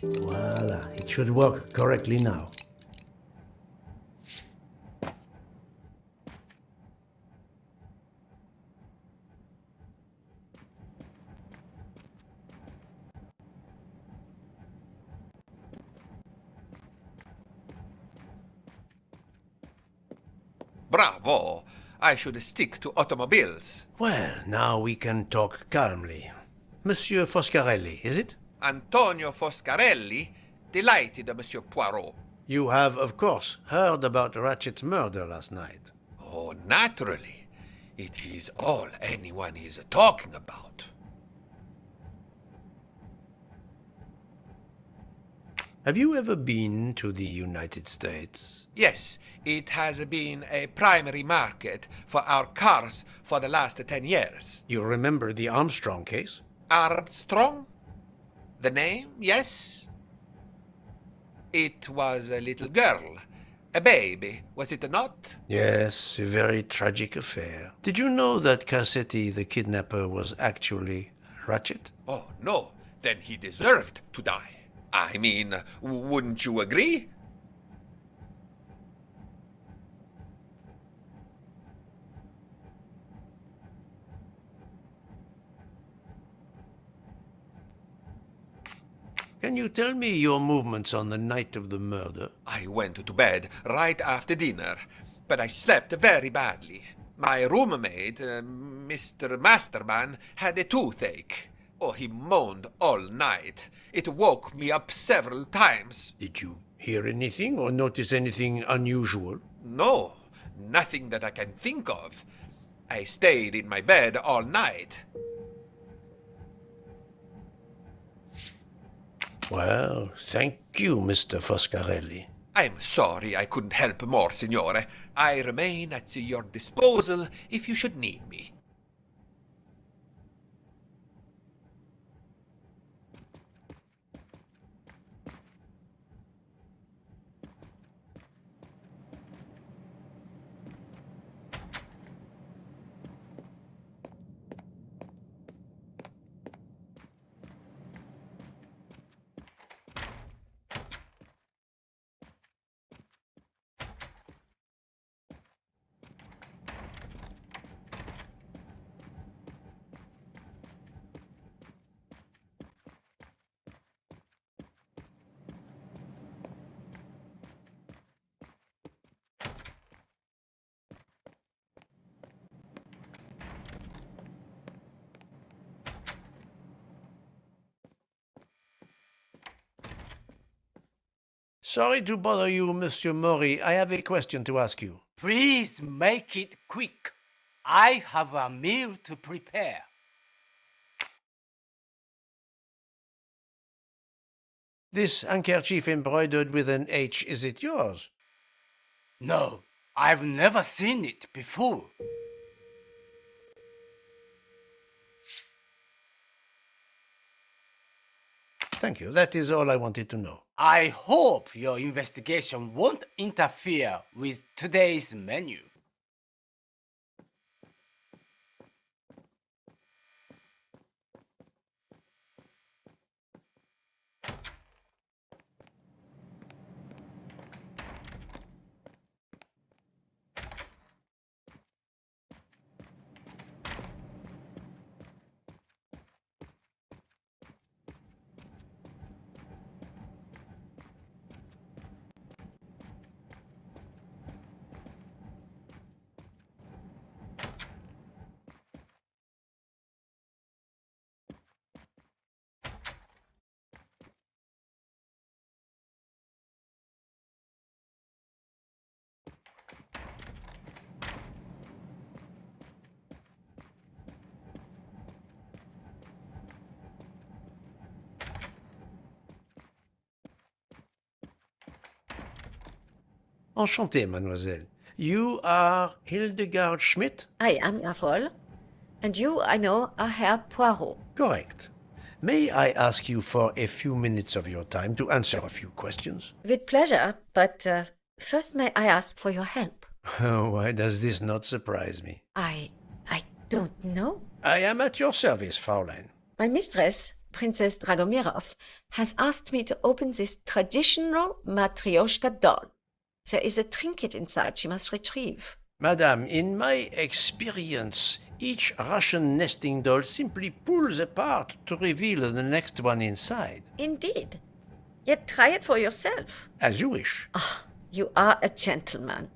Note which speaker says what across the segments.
Speaker 1: Voila, it should work correctly now.
Speaker 2: Bravo! I should stick to automobiles.
Speaker 1: Well, now we can talk calmly. Monsieur Foscarelli, is it?
Speaker 2: Antonio Foscarelli? Delighted, Monsieur Poirot.
Speaker 1: You have, of course, heard about Ratchet's murder last night.
Speaker 2: Oh, naturally. It is all anyone is talking about.
Speaker 1: Have you ever been to the United States?
Speaker 2: Yes, it has been a primary market for our cars for the last 10 years.
Speaker 1: You remember the Armstrong case?
Speaker 2: Armstrong? The name, yes? It was a little girl. A baby, was it not?
Speaker 1: Yes, a very tragic affair. Did you know that Cassetti, the kidnapper, was actually Ratchet?
Speaker 2: Oh, no. Then he deserved to die. I mean, wouldn't you agree?
Speaker 1: Can you tell me your movements on the night of the murder?
Speaker 2: I went to bed right after dinner, but I slept very badly. My roommate, Mr. Masterman, had a toothache. Oh, he moaned all night. It woke me up several times.
Speaker 1: Did you hear anything or notice anything unusual?
Speaker 2: No, nothing that I can think of. I stayed in my bed all night.
Speaker 1: Well, thank you, Mr. Foscarelli.
Speaker 2: I'm sorry I couldn't help more, signore. I remain at your disposal if you should need me.
Speaker 1: Sorry to bother you, Monsieur Mori. I have a question to ask you.
Speaker 3: Please make it quick. I have a meal to prepare.
Speaker 1: This handkerchief embroidered with an H, is it yours?
Speaker 3: No, I've never seen it before.
Speaker 1: Thank you. That is all I wanted to know.
Speaker 3: I hope your investigation won't interfere with today's menu.
Speaker 1: Enchanté, mademoiselle. You are Hildegard Schmidt?
Speaker 4: I am Erfol. And you, I know, are Herr Poirot.
Speaker 1: Correct. May I ask you for a few minutes of your time to answer a few questions?
Speaker 4: With pleasure, but first may I ask for your help?
Speaker 1: Why does this not surprise me?
Speaker 4: I don't know.
Speaker 1: I am at your service, Fraulein.
Speaker 4: My mistress, Princess Dragomirov, has asked me to open this traditional Matryoshka doll. There is a trinket inside she must retrieve.
Speaker 1: Madame, in my experience, each Russian nesting doll simply pulls apart to reveal the next one inside.
Speaker 4: Indeed. Yet try it for yourself.
Speaker 1: As you wish.
Speaker 4: Ah, you are a gentleman.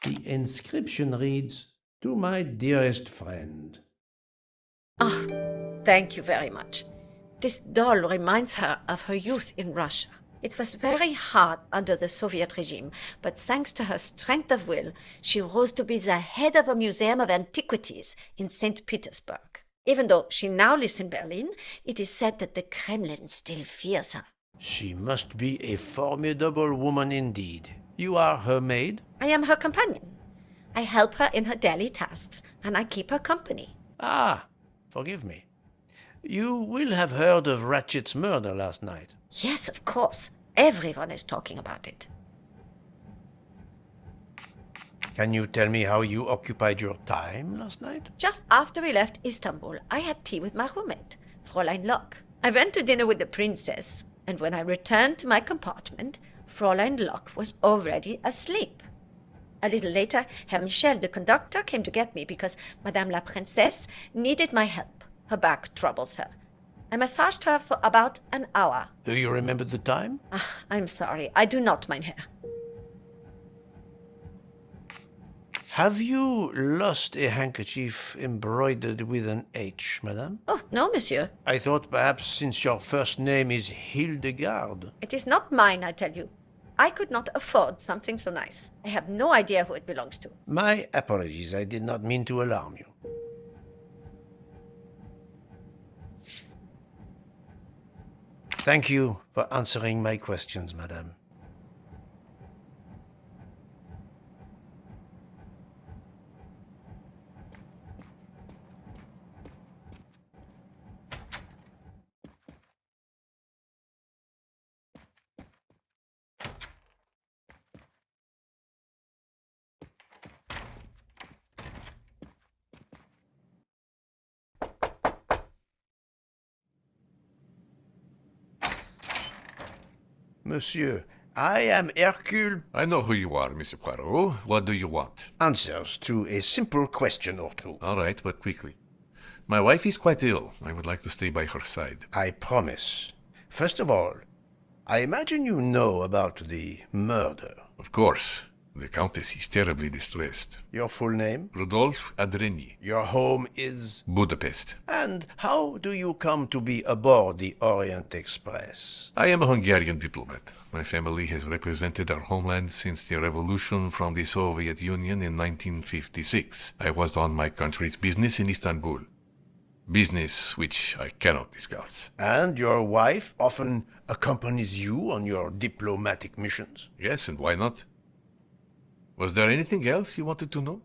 Speaker 1: The inscription reads, "To my dearest friend."
Speaker 4: Ah, thank you very much. This doll reminds her of her youth in Russia. It was very hard under the Soviet regime, but thanks to her strength of will, she rose to be the head of a museum of antiquities in St. Petersburg. Even though she now lives in Berlin, it is said that the Kremlin still fears her.
Speaker 1: She must be a formidable woman indeed. You are her maid?
Speaker 4: I am her companion. I help her in her daily tasks, and I keep her company.
Speaker 1: Ah, forgive me. You will have heard of Ratchet's murder last night.
Speaker 4: Yes, of course. Everyone is talking about it.
Speaker 1: Can you tell me how you occupied your time last night?
Speaker 4: Just after we left Istanbul, I had tea with my roommate, Fräulein Locke. I went to dinner with the princess, and when I returned to my compartment, Fräulein Locke was already asleep. A little later, Herr Michel, the conductor, came to get me because Madame la Princesse needed my help. Her back troubles her. I massaged her for about an hour.
Speaker 1: Do you remember the time?
Speaker 4: Ah, I'm sorry. I do not, mein Herr.
Speaker 1: Have you lost a handkerchief embroidered with an H, madame?
Speaker 4: Oh, no, monsieur.
Speaker 1: I thought perhaps since your first name is Hildegard.
Speaker 4: It is not mine, I tell you. I could not afford something so nice. I have no idea who it belongs to.
Speaker 1: My apologies, I did not mean to alarm you. Thank you for answering my questions, madame. Monsieur, I am Hercule.
Speaker 5: I know who you are, Monsieur Poirot. What do you want?
Speaker 1: Answers to a simple question or two.
Speaker 5: All right, but quickly. My wife is quite ill. I would like to stay by her side.
Speaker 1: I promise. First of all, I imagine you know about the murder.
Speaker 5: Of course. The Countess is terribly distressed.
Speaker 1: Your full name?
Speaker 5: Rudolf Adreni,
Speaker 1: Your home is?
Speaker 5: Budapest.
Speaker 1: And how do you come to be aboard the Orient Express?
Speaker 5: I am a Hungarian diplomat. My family has represented our homeland since the revolution from the Soviet Union in 1956. I was on my country's business in Istanbul. Business which I cannot discuss.
Speaker 1: And your wife often accompanies you on your diplomatic missions?
Speaker 5: Yes, and why not? Was there anything else you wanted to know?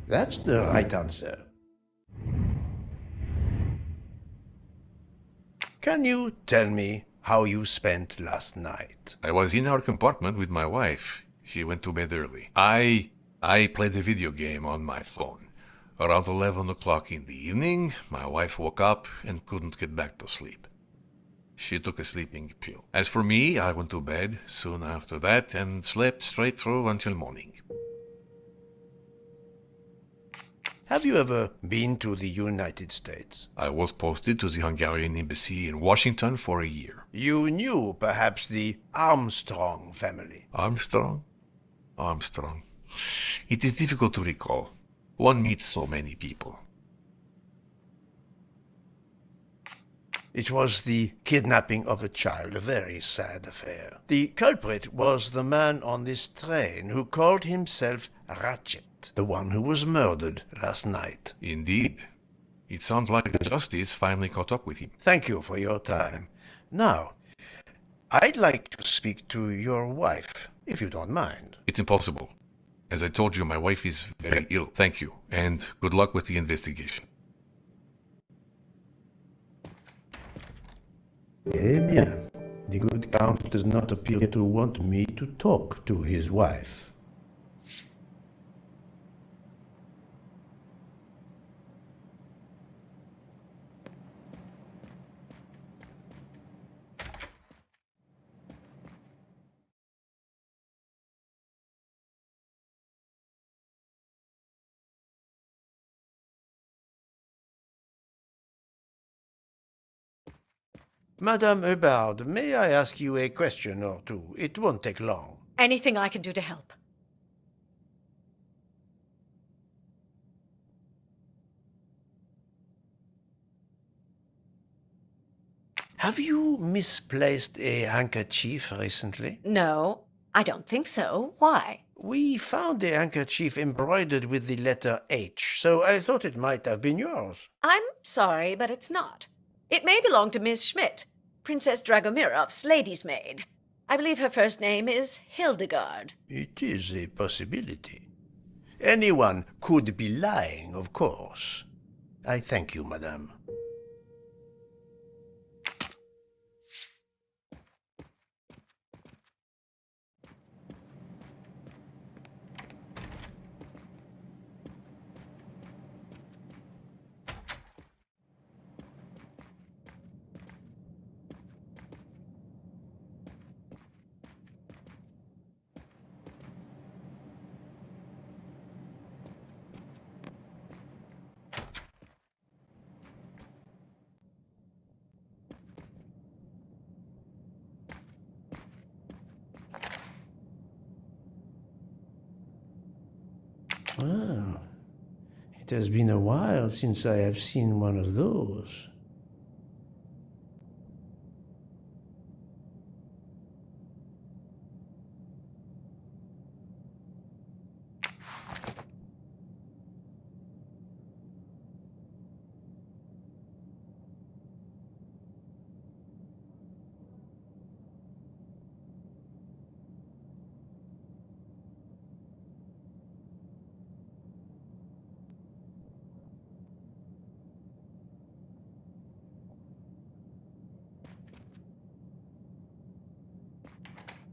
Speaker 1: That's the right answer. Can you tell me how you spent last night?
Speaker 5: I was in our compartment with my wife. She went to bed early. I played a video game on my phone. Around 11 o'clock in the evening, my wife woke up and couldn't get back to sleep. She took a sleeping pill. As for me, I went to bed soon after that and slept straight through until morning.
Speaker 1: Have you ever been to the United States?
Speaker 5: I was posted to the Hungarian embassy in Washington for a year.
Speaker 1: You knew perhaps the Armstrong family.
Speaker 5: Armstrong? Armstrong. It is difficult to recall. One meets so many people.
Speaker 1: It was the kidnapping of a child, a very sad affair. The culprit was the man on this train who called himself Ratchet, the one who was murdered last night.
Speaker 5: Indeed. It sounds like justice finally caught up with him.
Speaker 1: Thank you for your time. Now, I'd like to speak to your wife, if you don't mind.
Speaker 5: It's impossible. As I told you, my wife is very ill. Thank you, and good luck with the investigation.
Speaker 1: Eh bien, the good count does not appear to want me to talk to his wife. Madame Hubbard, may I ask you a question or two? It won't take long.
Speaker 4: Anything I can do to help.
Speaker 1: Have you misplaced a handkerchief recently?
Speaker 4: No, I don't think so. Why?
Speaker 1: We found a handkerchief embroidered with the letter H, so I thought it might have been yours.
Speaker 4: I'm sorry, but it's not. It may belong to Miss Schmidt, Princess Dragomirov's lady's maid. I believe her first name is Hildegard.
Speaker 1: It is a possibility. Anyone could be lying, of course. I thank you, madame. Well, it has been a while since I have seen one of those.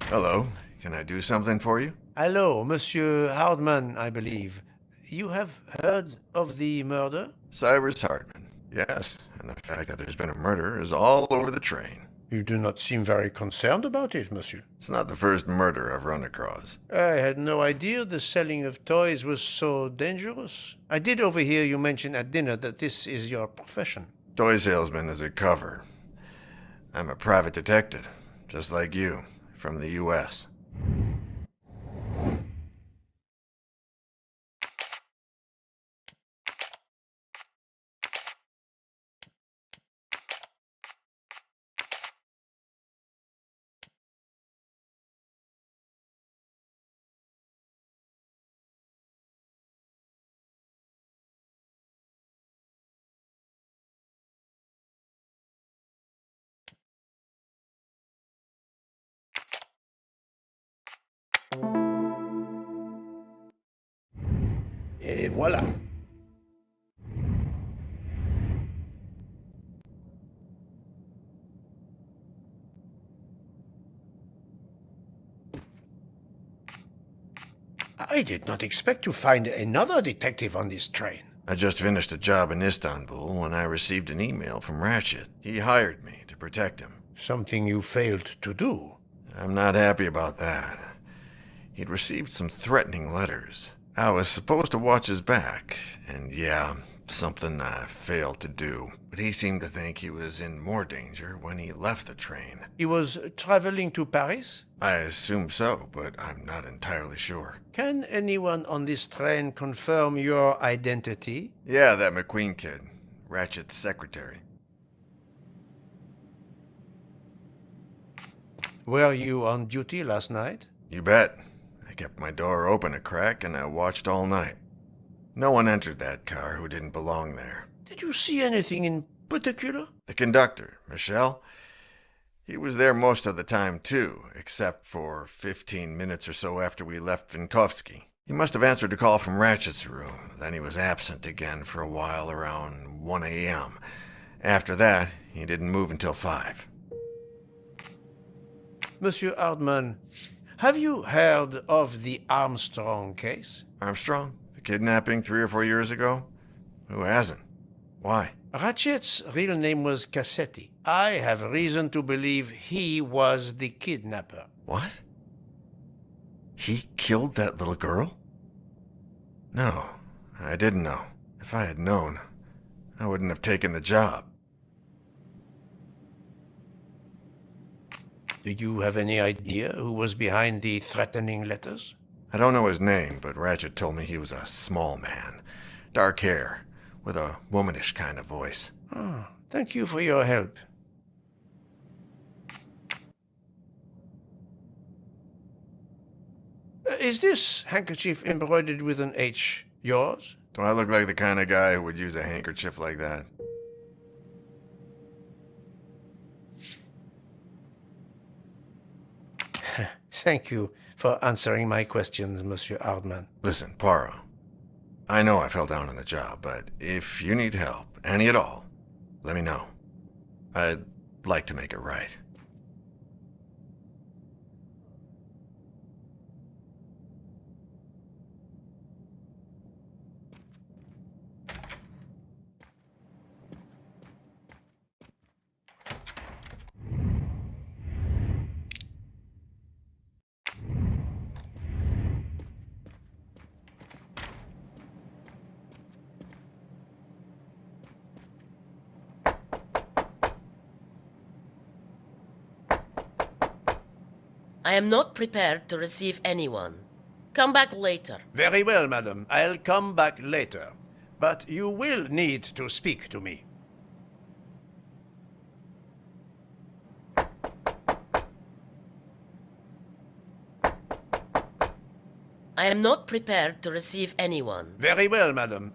Speaker 6: Hello. Can I do something for you?
Speaker 1: Hello, Monsieur Hardman, I believe. You have heard of the murder?
Speaker 6: Cyrus Hardman. Yes, and the fact that there's been a murder is all over the train.
Speaker 1: You do not seem very concerned about it, monsieur.
Speaker 6: It's not the first murder I've run across.
Speaker 1: I had no idea the selling of toys was so dangerous. I did overhear you mention at dinner that this is your profession.
Speaker 6: Toy salesman is a cover. I'm a private detective, just like you, from the U.S.
Speaker 1: Et voilà. I did not expect to find another detective on this train.
Speaker 6: I just finished a job in Istanbul when I received an email from Ratchet. He hired me to protect him.
Speaker 1: Something you failed to do.
Speaker 6: I'm not happy about that. He'd received some threatening letters. I was supposed to watch his back, and yeah, something I failed to do. But he seemed to think he was in more danger when he left the train.
Speaker 1: He was traveling to Paris?
Speaker 6: I assume so, but I'm not entirely sure.
Speaker 1: Can anyone on this train confirm your identity?
Speaker 6: Yeah, that McQueen kid. Ratchet's secretary.
Speaker 1: Were you on duty last night?
Speaker 6: You bet. I kept my door open a crack and I watched all night. No one entered that car who didn't belong there.
Speaker 1: Did you see anything in particular?
Speaker 6: The conductor, Michel, he was there most of the time too, except for 15 minutes or so after we left Vinkovsky. He must have answered a call from Ratchet's room, then he was absent again for a while around 1 a.m. After that, he didn't move until 5.
Speaker 1: Monsieur Hardman, have you heard of the Armstrong case?
Speaker 6: Armstrong? The kidnapping 3 or 4 years ago? Who hasn't? Why?
Speaker 1: Ratchet's real name was Cassetti. I have reason to believe he was the kidnapper.
Speaker 6: What? He killed that little girl? No, I didn't know. If I had known, I wouldn't have taken the job.
Speaker 1: Do you have any idea who was behind the threatening letters?
Speaker 6: I don't know his name, but Ratchet told me he was a small man. Dark hair, with a womanish kind of voice.
Speaker 1: Oh, thank you for your help. Is this handkerchief embroidered with an H yours?
Speaker 6: Do I look like the kind of guy who would use a handkerchief like that?
Speaker 1: Thank you for answering my questions, Monsieur Hardman.
Speaker 6: Listen, Poirot. I know I fell down on the job, but if you need help, any at all, let me know. I'd like to make it right.
Speaker 7: I am not prepared to receive anyone. Come back later.
Speaker 1: Very well, madam. I'll come back later. But you will need to speak to me.
Speaker 7: I am not prepared to receive anyone.
Speaker 1: Very well, madam.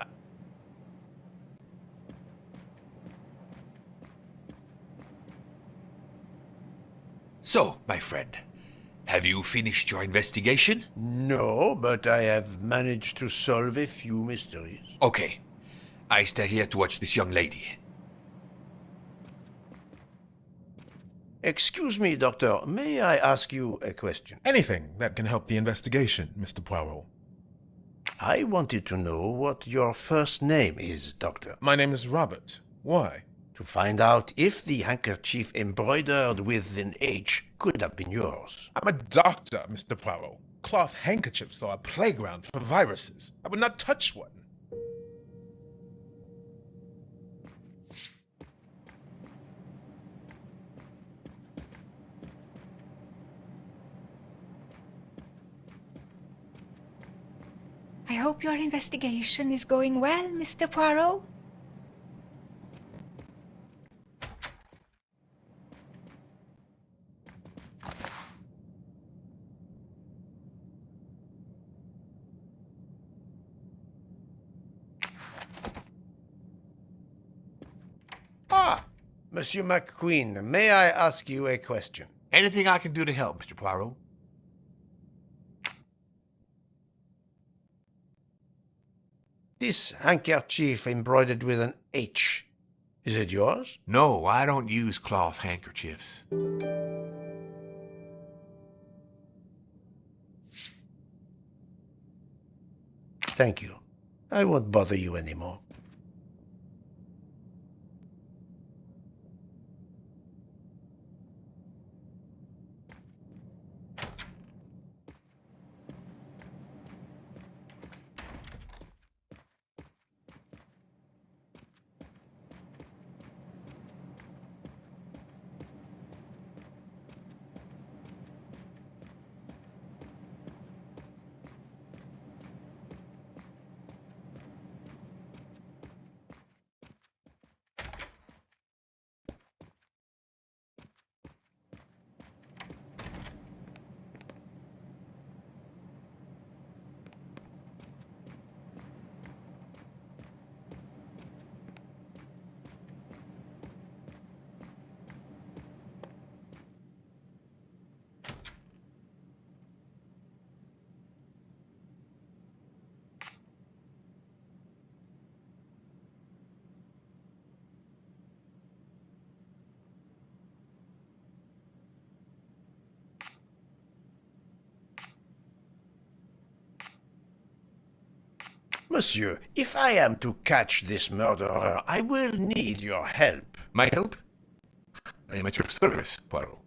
Speaker 2: So, my friend, have you finished your investigation?
Speaker 1: No, but I have managed to solve a few mysteries.
Speaker 2: Okay. I stay here to watch this young lady.
Speaker 1: Excuse me, Doctor. May I ask you a question?
Speaker 8: Anything that can help the investigation, Mr. Poirot.
Speaker 1: I wanted to know what your first name is, Doctor.
Speaker 8: My name is Robert. Why?
Speaker 1: to find out if the handkerchief embroidered with an H could have been yours.
Speaker 8: I'm a doctor, Mr. Poirot. Cloth handkerchiefs are a playground for viruses. I would not touch one.
Speaker 9: I hope your investigation is going well, Mr. Poirot.
Speaker 1: Ah, Monsieur McQueen, may I ask you a question?
Speaker 5: Anything I can do to help, Mr. Poirot?
Speaker 1: This handkerchief embroidered with an H, is it yours?
Speaker 5: No, I don't use cloth handkerchiefs.
Speaker 1: Thank you. I won't bother you anymore. Monsieur, if I am to catch this murderer, I will need your help.
Speaker 5: My help? I am at your service, Poirot.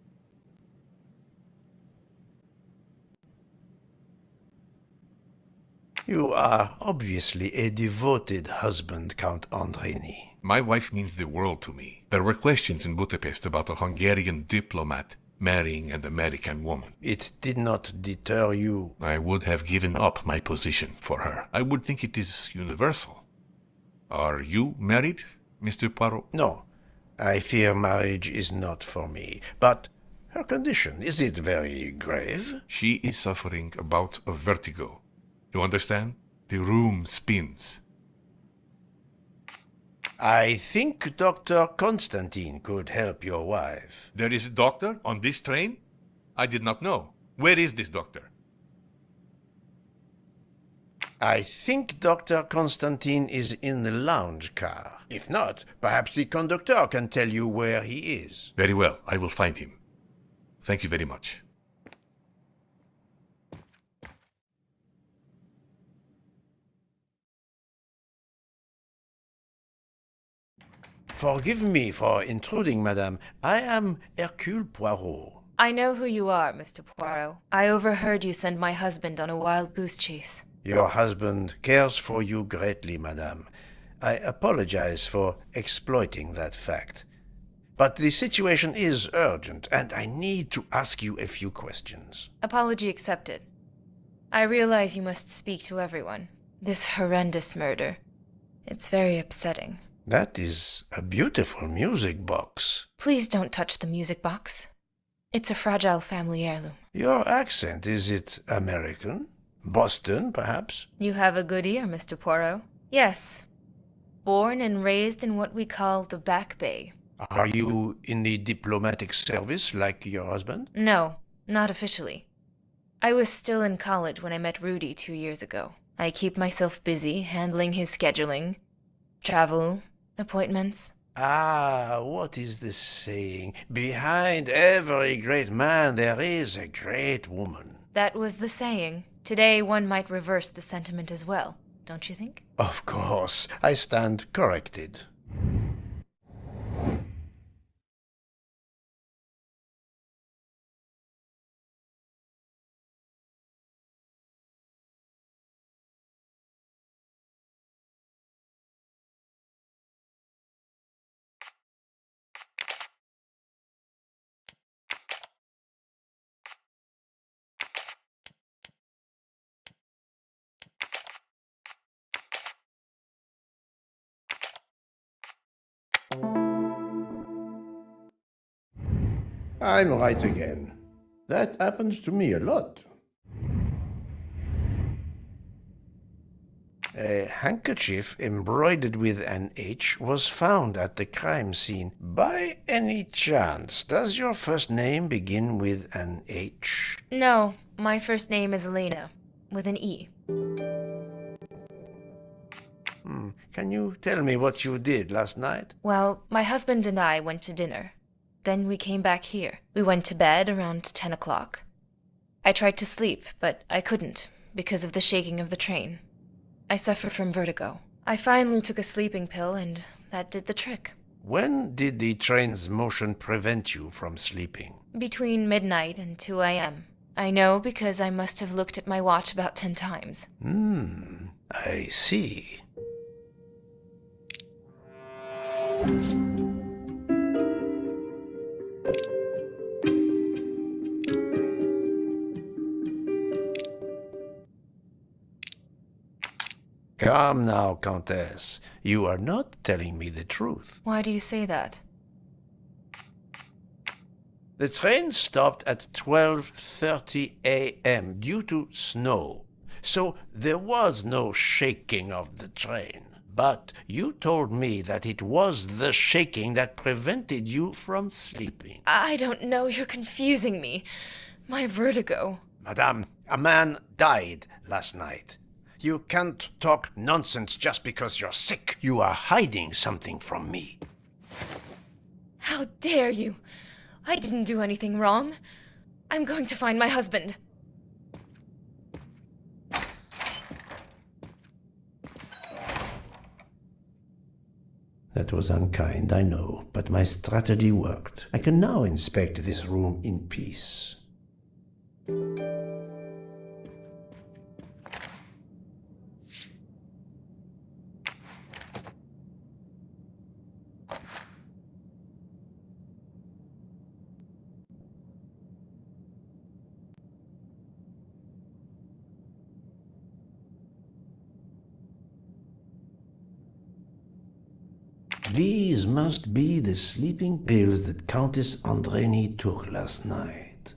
Speaker 1: You are obviously a devoted husband, Count Andreni.
Speaker 5: My wife means the world to me. There were questions in Budapest about a Hungarian diplomat marrying an American woman.
Speaker 1: It did not deter you.
Speaker 5: I would have given up my position for her. I would think it is universal. Are you married, Mr. Poirot?
Speaker 1: No, I fear marriage is not for me. But her condition, is it very grave?
Speaker 5: She is suffering a bout of vertigo. You understand? The room spins.
Speaker 1: I think Dr. Constantine could help your wife.
Speaker 5: There is a doctor on this train? I did not know. Where is this doctor?
Speaker 1: I think Dr. Constantine is in the lounge car. If not, perhaps the conductor can tell you where he is.
Speaker 5: Very well, I will find him. Thank you very much.
Speaker 1: Forgive me for intruding, madame. I am Hercule Poirot.
Speaker 10: I know who you are, Mr. Poirot. I overheard you send my husband on a wild goose chase.
Speaker 1: Your husband cares for you greatly, madame. I apologize for exploiting that fact. But the situation is urgent, and I need to ask you a few questions.
Speaker 10: Apology accepted. I realize you must speak to everyone. This horrendous murder. It's very upsetting.
Speaker 1: That is a beautiful music box.
Speaker 10: Please don't touch the music box. It's a fragile family heirloom.
Speaker 1: Your accent, is it American? Boston, perhaps?
Speaker 10: You have a good ear, Mr. Poirot. Yes. Born and raised in what we call the Back Bay.
Speaker 1: Are you in the diplomatic service like your husband?
Speaker 10: No, not officially. I was still in college when I met Rudy 2 years ago. I keep myself busy handling his scheduling, travel, appointments.
Speaker 1: Ah, what is the saying? Behind every great man there is a great woman.
Speaker 10: That was the saying. Today one might reverse the sentiment as well, don't you think?
Speaker 1: Of course, I stand corrected. I'm right again. That happens to me a lot. A handkerchief embroidered with an H was found at the crime scene. By any chance, does your first name begin with an H?
Speaker 10: No, my first name is Elena, with an E.
Speaker 1: Can you tell me what you did last night?
Speaker 10: Well, my husband and I went to dinner. Then we came back here. We went to bed around 10 o'clock. I tried to sleep, but I couldn't, because of the shaking of the train. I suffer from vertigo. I finally took a sleeping pill, and that did the trick.
Speaker 1: When did the train's motion prevent you from sleeping?
Speaker 10: Between midnight and 2 a.m. I know because I must have looked at my watch about 10 times.
Speaker 1: I see. Come now, Countess. You are not telling me the truth.
Speaker 10: Why do you say that?
Speaker 1: The train stopped at 12:30 a.m. due to snow, so there was no shaking of the train. But you told me that it was the shaking that prevented you from sleeping.
Speaker 10: I don't know, you're confusing me. My vertigo.
Speaker 1: Madame, a man died last night. You can't talk nonsense just because you're sick. You are hiding something from me.
Speaker 10: How dare you? I didn't do anything wrong. I'm going to find my husband.
Speaker 1: That was unkind, I know, but my strategy worked. I can now inspect this room in peace. These must be the sleeping pills that Countess Andreni took last night.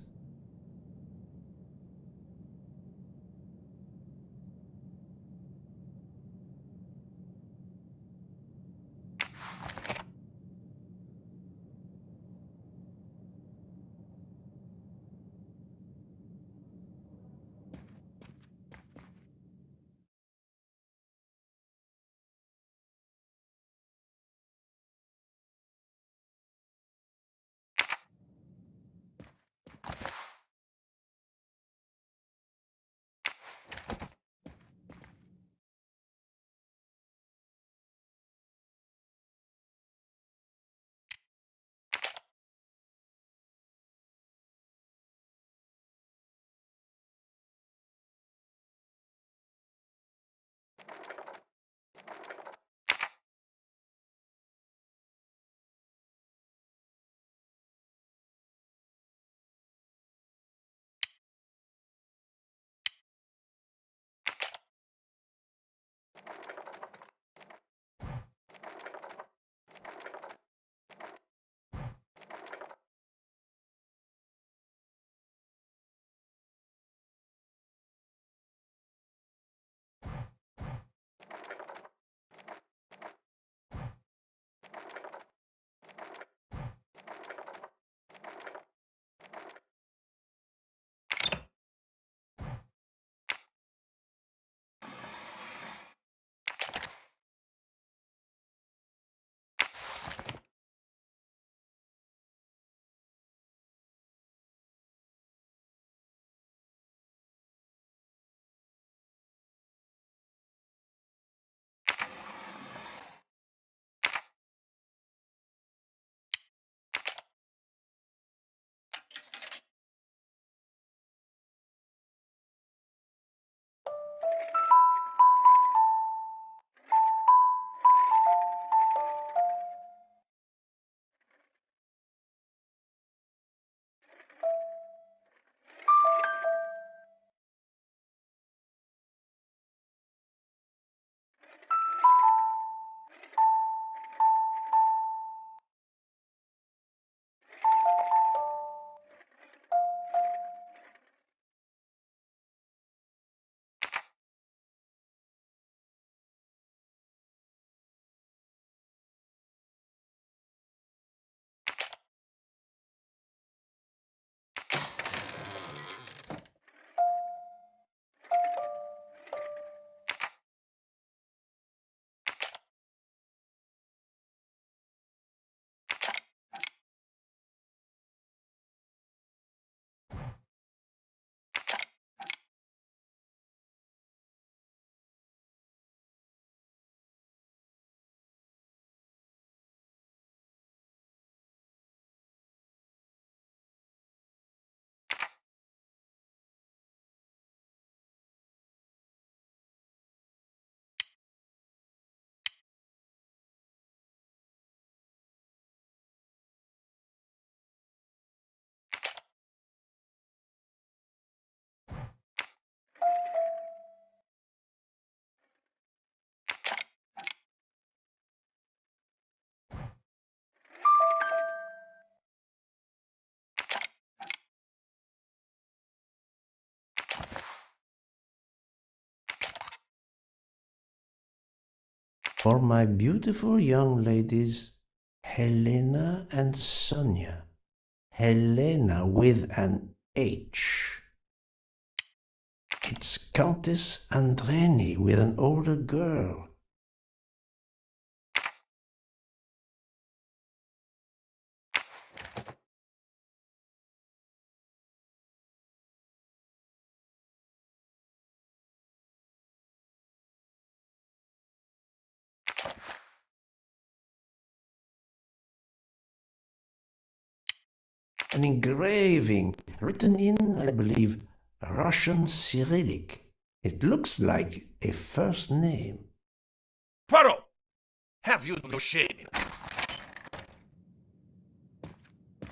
Speaker 1: For my beautiful young ladies, Helena and Sonia. Helena with an H. It's Countess Andreni with an older girl. An engraving written in, I believe, Russian Cyrillic. It looks like a first name.
Speaker 5: Poirot! Have you no shame?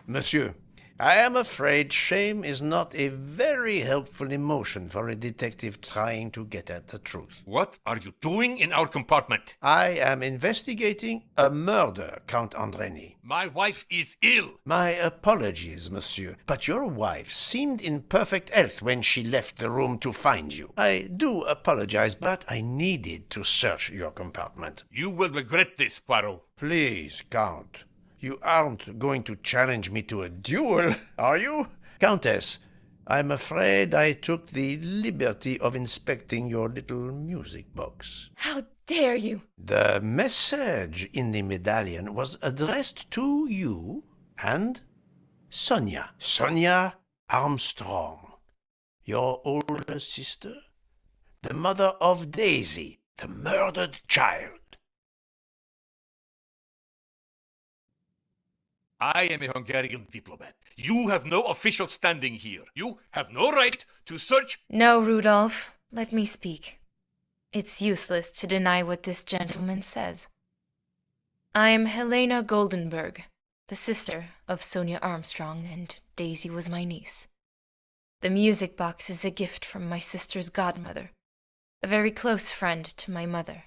Speaker 1: Monsieur, I am afraid shame is not a very helpful emotion for a detective trying to get at the truth.
Speaker 5: What are you doing in our compartment?
Speaker 1: I am investigating a murder, Count Andreni.
Speaker 5: My wife is ill.
Speaker 1: My apologies, monsieur, but your wife seemed in perfect health when she left the room to find you. I do apologize, but I needed to search your compartment.
Speaker 5: You will regret this, Poirot.
Speaker 1: Please, Count. You aren't going to challenge me to a duel, are you? Countess, I'm afraid I took the liberty of inspecting your little music box.
Speaker 10: How dare you?
Speaker 1: The message in the medallion was addressed to you and Sonia. Sonia Armstrong, your older sister, the mother of Daisy, the murdered child.
Speaker 5: I am a Hungarian diplomat. You have no official standing here. You have no right to search.
Speaker 10: No, Rudolph. Let me speak. It's useless to deny what this gentleman says. I am Helena Goldenberg, the sister of Sonia Armstrong, and Daisy was my niece. The music box is a gift from my sister's godmother, a very close friend to my mother.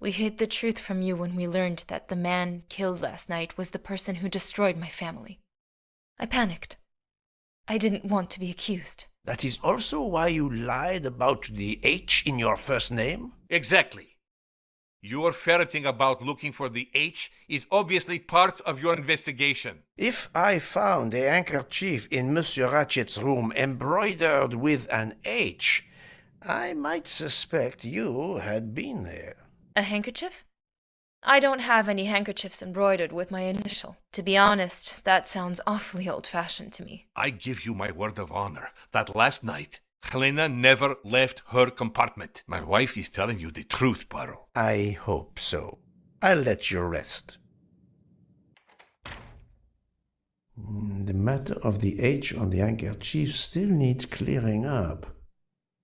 Speaker 10: We hid the truth from you when we learned that the man killed last night was the person who destroyed my family. I panicked. I didn't want to be accused.
Speaker 1: That is also why you lied about the H in your first name?
Speaker 5: Exactly. Your ferreting about looking for the H is obviously part of your investigation.
Speaker 1: If I found a handkerchief in Monsieur Ratchet's room embroidered with an H, I might suspect you had been there.
Speaker 10: A handkerchief? I don't have any handkerchiefs embroidered with my initial. To be honest, that sounds awfully old-fashioned to me.
Speaker 5: I give you my word of honor that last night, Helena never left her compartment. My wife is telling you the truth, Poirot.
Speaker 1: I hope so. I'll let you rest. The matter of the H on the handkerchief still needs clearing up.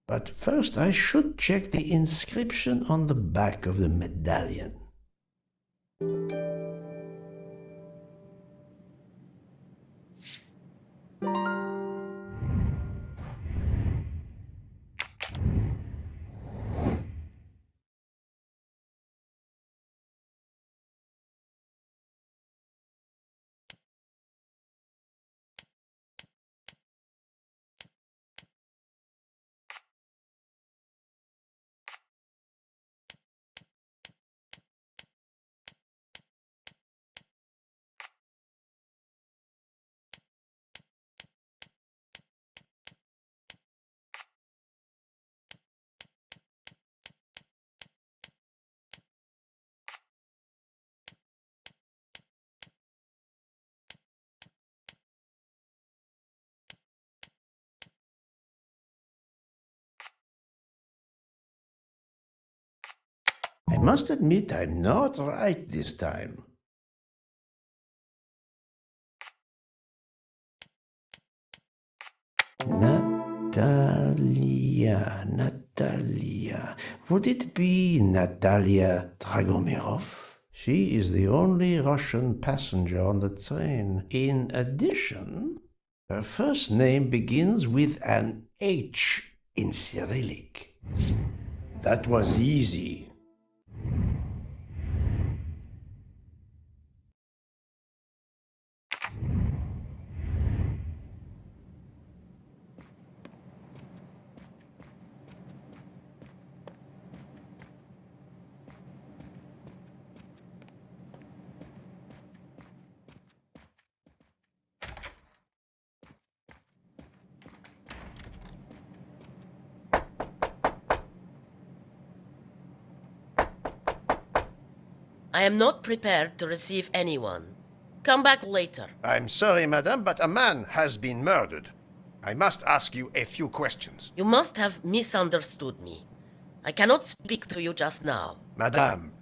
Speaker 1: But first I should check the inscription on the back of the medallion. I must admit I'm not right this time. Natalia. Would it be Natalia Dragomirov? She is the only Russian passenger on the train. In addition, her first name begins with an H in Cyrillic. That was easy.
Speaker 7: I am not prepared to receive anyone. Come back later.
Speaker 1: I'm sorry, madame, but a man has been murdered. I must ask you a few questions.
Speaker 7: You must have misunderstood me. I cannot speak to you just now.
Speaker 1: Madame,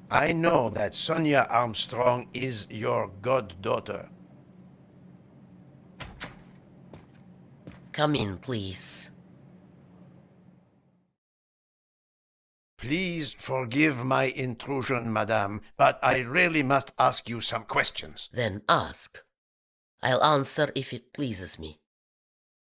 Speaker 1: I know that Sonia Armstrong is your goddaughter.
Speaker 7: Come in, please.
Speaker 1: Please forgive my intrusion, madame, but I really must ask you some questions.
Speaker 7: Then ask. I'll answer if it pleases me.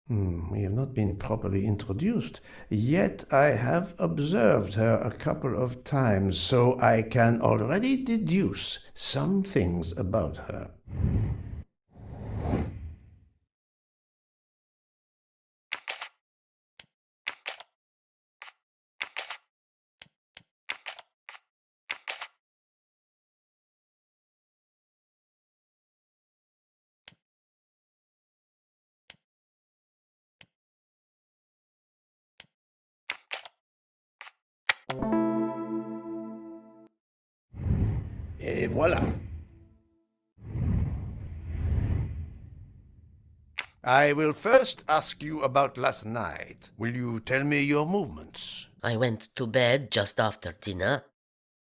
Speaker 1: We have not been properly introduced, yet I have observed her a couple of times, so I can already deduce some things about her. Et voilà. I will first ask you about last night. Will you tell me your movements?
Speaker 7: I went to bed just after dinner.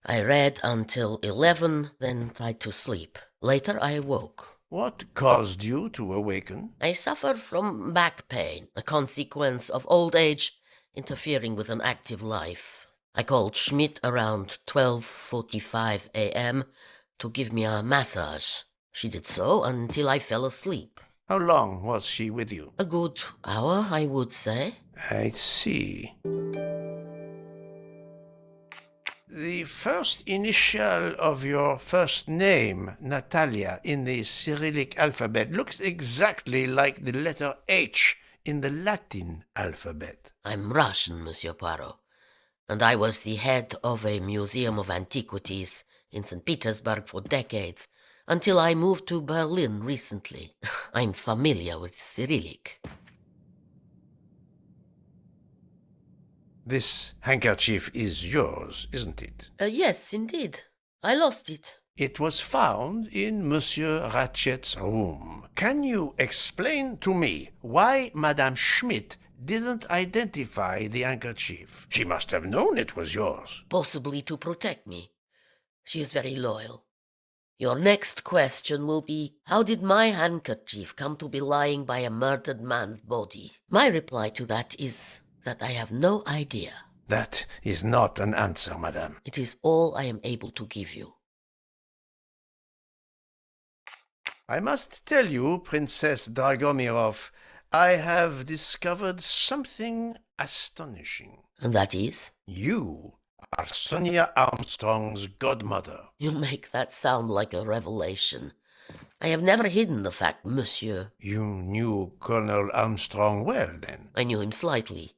Speaker 7: I read until 11, then tried to sleep. Later I woke.
Speaker 1: What caused you to awaken?
Speaker 7: I suffer from back pain, a consequence of old age interfering with an active life. I called Schmidt around 12:45 a.m. to give me a massage. She did so until I fell asleep.
Speaker 1: How long was she with you?
Speaker 7: A good hour, I would say.
Speaker 1: I see. The first initial of your first name, Natalia, in the Cyrillic alphabet looks exactly like the letter H in the Latin alphabet.
Speaker 7: I'm Russian, Monsieur Poirot, and I was the head of a museum of antiquities in St. Petersburg for decades, until I moved to Berlin recently. I'm familiar with Cyrillic.
Speaker 1: This handkerchief is yours, isn't it?
Speaker 7: Yes, indeed. I lost it.
Speaker 1: It was found in Monsieur Ratchet's room. Can you explain to me why Madame Schmidt didn't identify the handkerchief? She must have known it was yours.
Speaker 7: Possibly to protect me. She is very loyal. Your next question will be, how did my handkerchief come to be lying by a murdered man's body? My reply to that is that I have no idea.
Speaker 1: That is not an answer, madame.
Speaker 7: It is all I am able to give you.
Speaker 1: I must tell you, Princess Dragomirov, I have discovered something astonishing.
Speaker 7: And that is?
Speaker 1: You are Sonia Armstrong's godmother.
Speaker 7: You make that sound like a revelation. I have never hidden the fact, monsieur.
Speaker 1: You knew Colonel Armstrong well, then?
Speaker 7: I knew him slightly,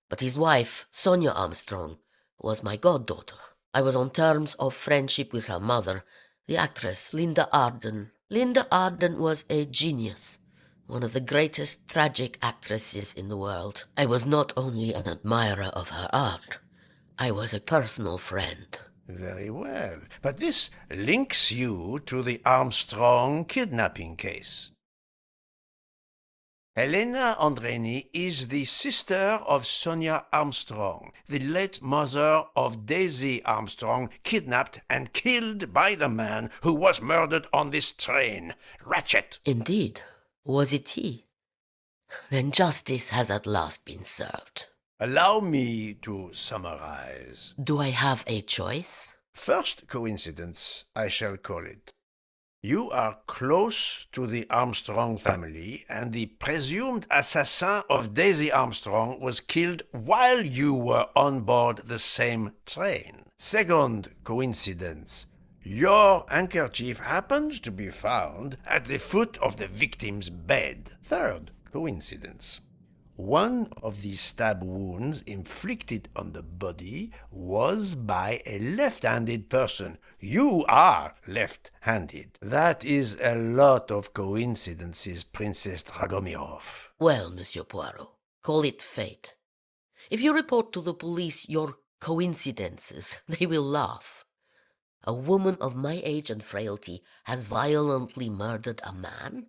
Speaker 7: but his wife, Sonia Armstrong, was my goddaughter. I was on terms of friendship with her mother, the actress Linda Arden. Linda Arden was a genius, one of the greatest tragic actresses in the world. I was not only an admirer of her art, I was a personal friend.
Speaker 1: Very well. But this links you to the Armstrong kidnapping case. Helena Andreni is the sister of Sonia Armstrong, the late mother of Daisy Armstrong, kidnapped and killed by the man who was murdered on this train, Ratchet.
Speaker 7: Indeed. Was it he? Then justice has at last been served.
Speaker 1: Allow me to summarize.
Speaker 7: Do I have a choice?
Speaker 1: First coincidence, I shall call it. You are close to the Armstrong family, and the presumed assassin of Daisy Armstrong was killed while you were on board the same train. Second coincidence. Your handkerchief happens to be found at the foot of the victim's bed. Third coincidence. One of the stab wounds inflicted on the body was by a left-handed person. You are left-handed. That is a lot of coincidences, Princess Dragomirov.
Speaker 7: Well, Monsieur Poirot, call it fate. If you report to the police your coincidences, they will laugh. A woman of my age and frailty has violently murdered a man?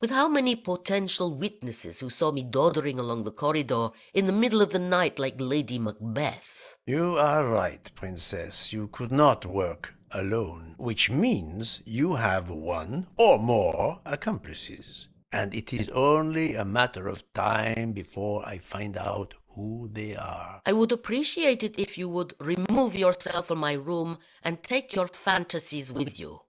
Speaker 7: With how many potential witnesses who saw me doddering along the corridor in the middle of the night like Lady Macbeth?
Speaker 1: You are right, Princess. You could not work alone, which means you have one or more accomplices. And it is only a matter of time before I find out who they are.
Speaker 7: I would appreciate it if you would remove yourself from my room and take your fantasies with you.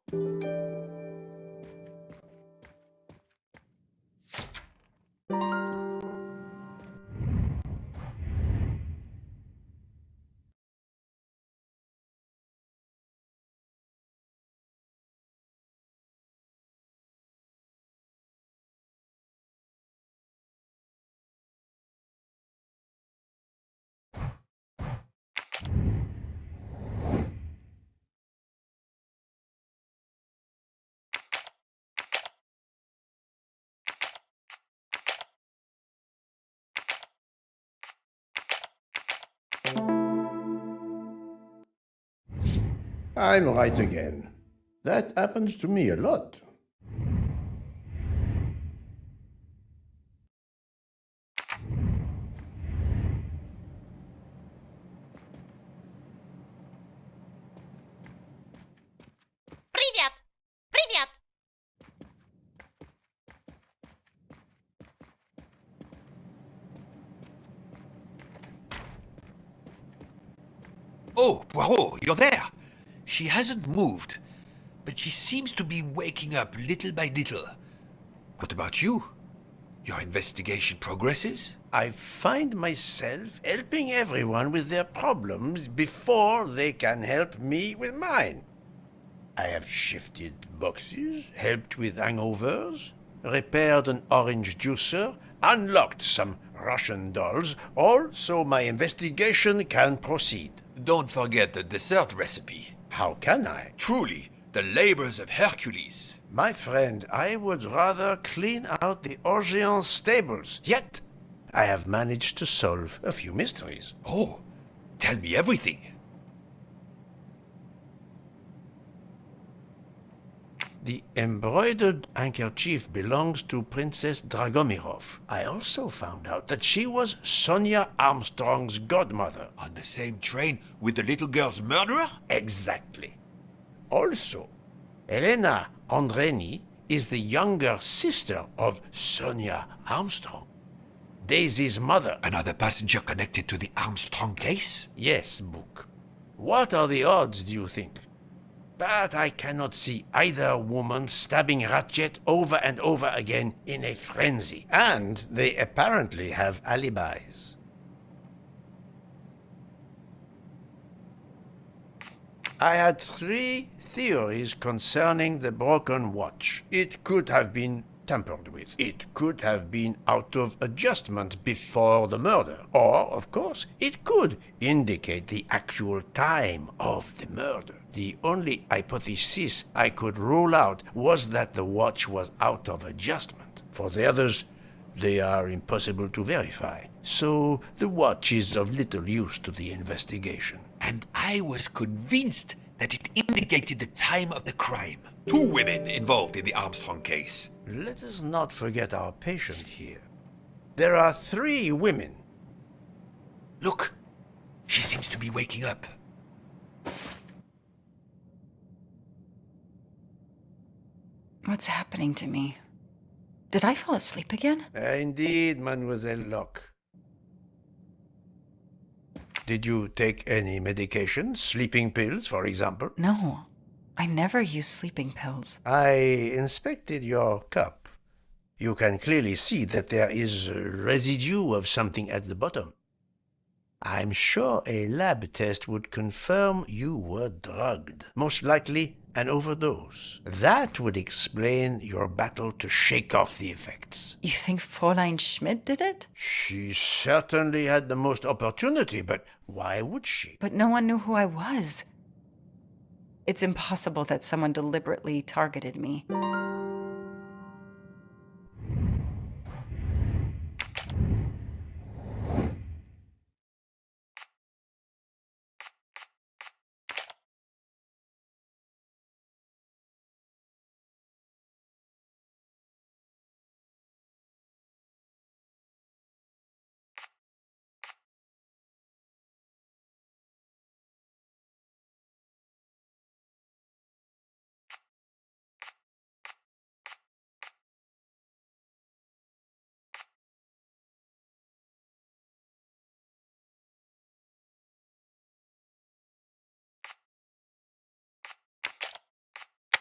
Speaker 1: I'm right again. That happens to me a lot.
Speaker 11: Привет! Привет!
Speaker 2: Oh, Poirot, you're there. She hasn't moved, but she seems to be waking up little by little. What about you? Your investigation progresses?
Speaker 1: I find myself helping everyone with their problems before they can help me with mine. I have shifted boxes, helped with hangovers, repaired an orange juicer, unlocked some Russian dolls, all so my investigation can proceed.
Speaker 2: Don't forget the dessert recipe.
Speaker 1: How can I?
Speaker 2: Truly, the labors of Hercules.
Speaker 1: My friend, I would rather clean out the Orient stables. Yet, I have managed to solve a few mysteries.
Speaker 2: Oh, tell me everything.
Speaker 1: The embroidered handkerchief belongs to Princess Dragomirov. I also found out that she was Sonia Armstrong's godmother.
Speaker 2: On the same train with the little girl's murderer?
Speaker 1: Exactly. Also, Elena Andreni is the younger sister of Sonia Armstrong, Daisy's mother.
Speaker 2: Another passenger connected to the Armstrong case?
Speaker 1: Yes, Book. What are the odds, do you think? But I cannot see either woman stabbing Ratchet over and over again in a frenzy. And they apparently have alibis. I had 3 theories concerning the broken watch. It could have been tampered with. It could have been out of adjustment before the murder. Or, of course, it could indicate the actual time of the murder. The only hypothesis I could rule out was that the watch was out of adjustment. For the others, they are impossible to verify. So the watch is of little use to the investigation.
Speaker 2: And I was convinced that it indicated the time of the crime. 2 women involved in the Armstrong case.
Speaker 1: Let us not forget our patient here. There are 3 women.
Speaker 2: Look, she seems to be waking up.
Speaker 9: What's happening to me? Did I fall asleep again?
Speaker 1: Indeed, Mademoiselle Locke. Did you take any medication? Sleeping pills, for example?
Speaker 9: No, I never use sleeping pills.
Speaker 1: I inspected your cup. You can clearly see that there is a residue of something at the bottom. I'm sure a lab test would confirm you were drugged. Most likely an overdose. That would explain your battle to shake off the effects.
Speaker 9: You think Fräulein Schmidt did it?
Speaker 1: She certainly had the most opportunity, but why would she?
Speaker 9: But no one knew who I was. It's impossible that someone deliberately targeted me.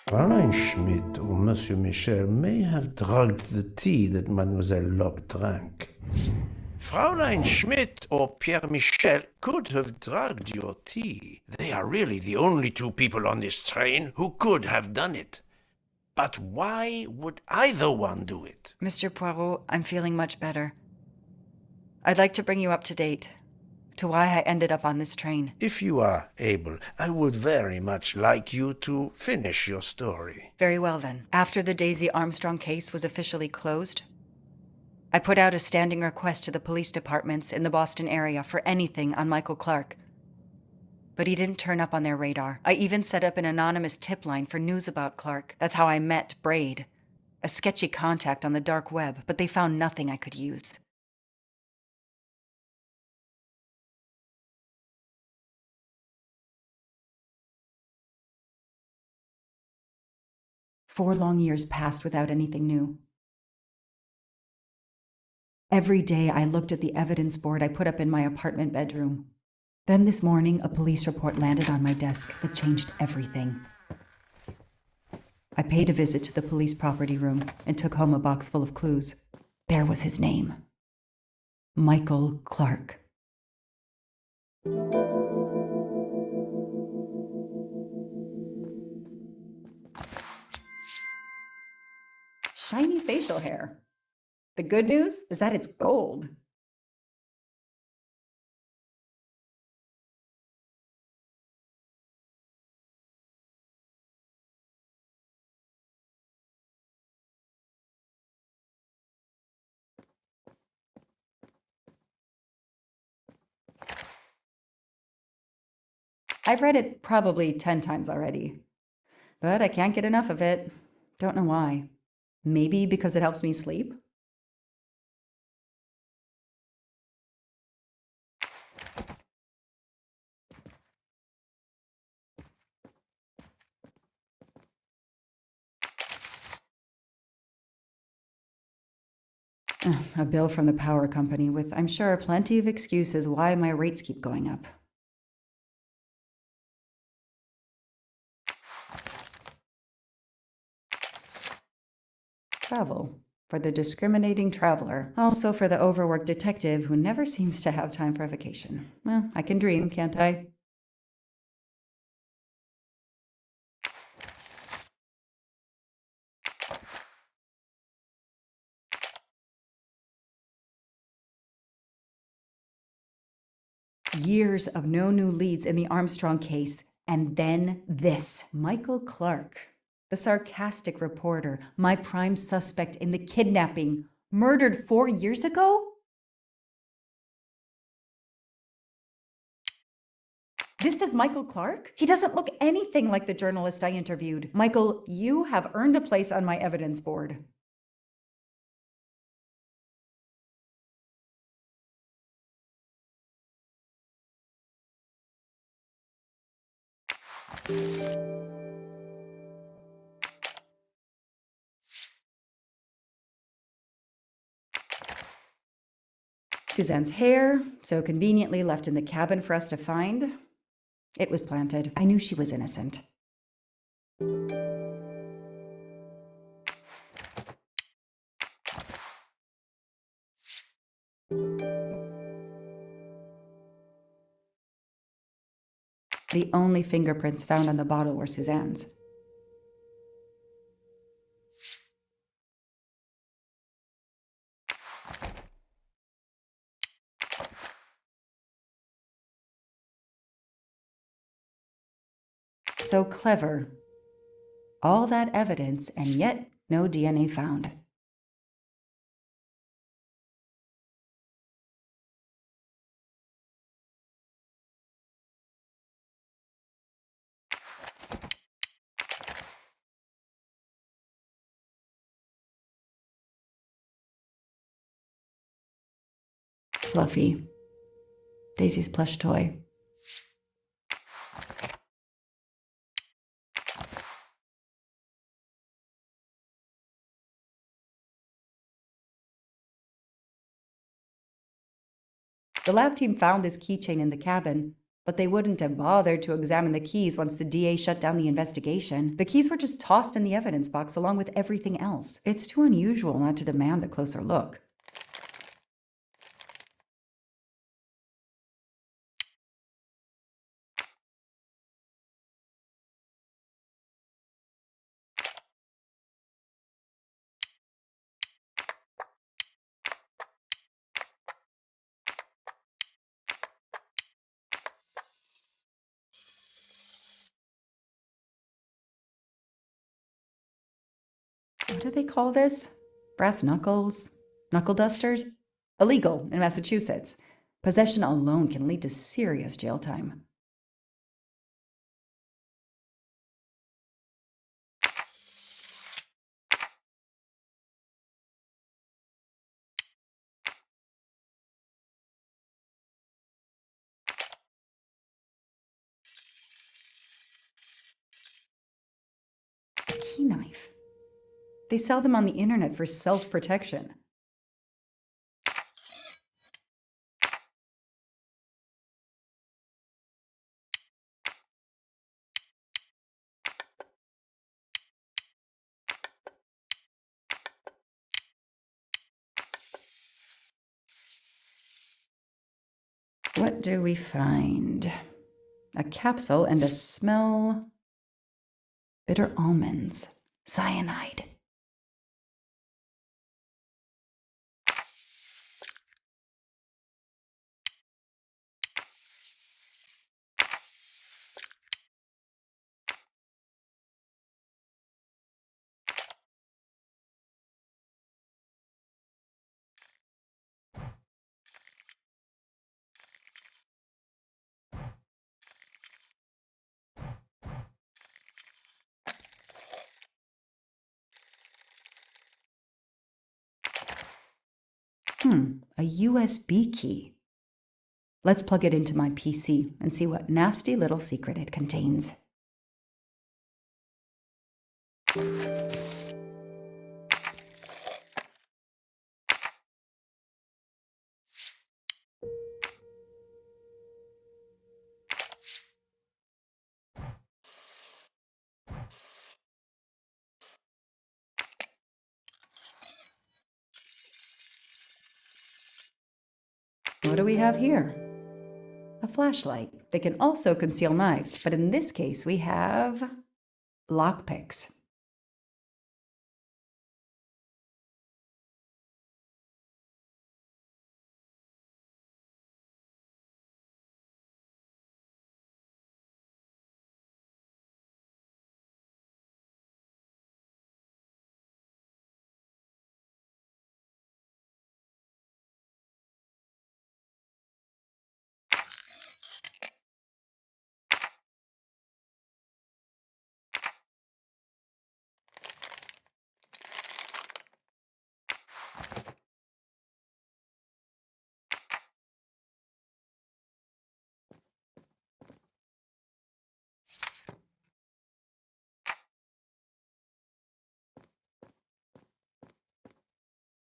Speaker 1: Fräulein Schmidt or Monsieur Michel may have drugged the tea that Mademoiselle Locke drank. Fräulein Schmidt or Pierre Michel could have drugged your tea. They are really the only two people on this train who could have done it. But why would either one do it?
Speaker 9: Mr. Poirot, I'm feeling much better. I'd like to bring you up to date to why I ended up on this train.
Speaker 1: If you are able, I would very much like you to finish your story.
Speaker 9: Very well, then. After the Daisy Armstrong case was officially closed, I put out a standing request to the police departments in the Boston area for anything on Michael Clark. But he didn't turn up on their radar. I even set up an anonymous tip line for news about Clark. That's how I met Braid, a sketchy contact on the dark web, but they found nothing I could use. Four long years passed without anything new. Every day I looked at the evidence board I put up in my apartment bedroom. Then this morning, a police report landed on my desk that changed everything. I paid a visit to the police property room and took home a box full of clues. There was his name. Michael Clark. Shiny facial hair. The good news is that it's gold. I've read it probably 10 times already, but I can't get enough of it. Don't know why. Maybe because it helps me sleep? A bill from the power company with, I'm sure, plenty of excuses why my rates keep going up. Travel. For the discriminating traveler. Also for the overworked detective who never seems to have time for a vacation. Well, I can dream, can't I? Years of no new leads in the Armstrong case, and then this. Michael Clark, the sarcastic reporter, my prime suspect in the kidnapping, murdered 4 years ago? This is Michael Clark? He doesn't look anything like the journalist I interviewed. Michael, you have earned a place on my evidence board. Suzanne's hair, so conveniently left in the cabin for us to find. It was planted. I knew she was innocent. The only fingerprints found on the bottle were Suzanne's. So clever. All that evidence, and yet no DNA found. Fluffy. Daisy's plush toy. The lab team found this keychain in the cabin, But they wouldn't have bothered to examine the keys once the DA shut down the investigation. The keys were just tossed in the evidence box along with everything else. It's too unusual not to demand a closer look. What do they call this? Brass knuckles? Knuckle dusters? Illegal in Massachusetts. Possession alone can lead to serious jail time. A key knife. They sell them on the internet for self-protection. What do we find? A capsule and a smell. Bitter almonds. Cyanide. A USB key. Let's plug it into my PC and see what nasty little secret it contains. What do we have here? A flashlight. They can also conceal knives, but in this case we have lockpicks.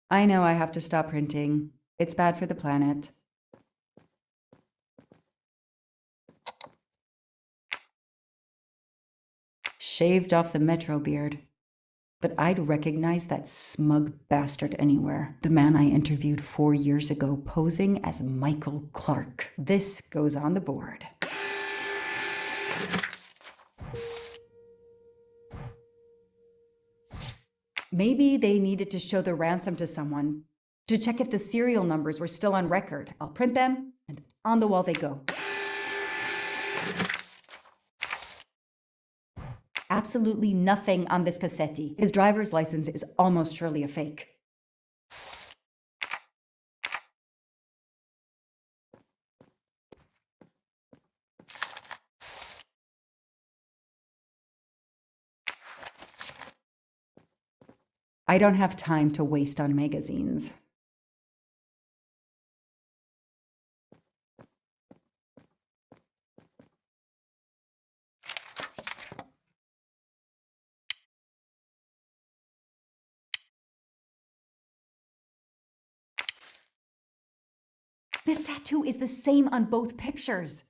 Speaker 9: I know I have to stop printing. It's bad for the planet. Shaved off the Metro beard. But I'd recognize that smug bastard anywhere. The man I interviewed 4 years ago posing as Michael Clark. This goes on the board. Maybe they needed to show the ransom to someone to check if the serial numbers were still on record. I'll print them, and on the wall they go. Absolutely nothing on this Cassetti. His driver's license is almost surely a fake. I don't have time to waste on magazines. This tattoo is the same on both pictures.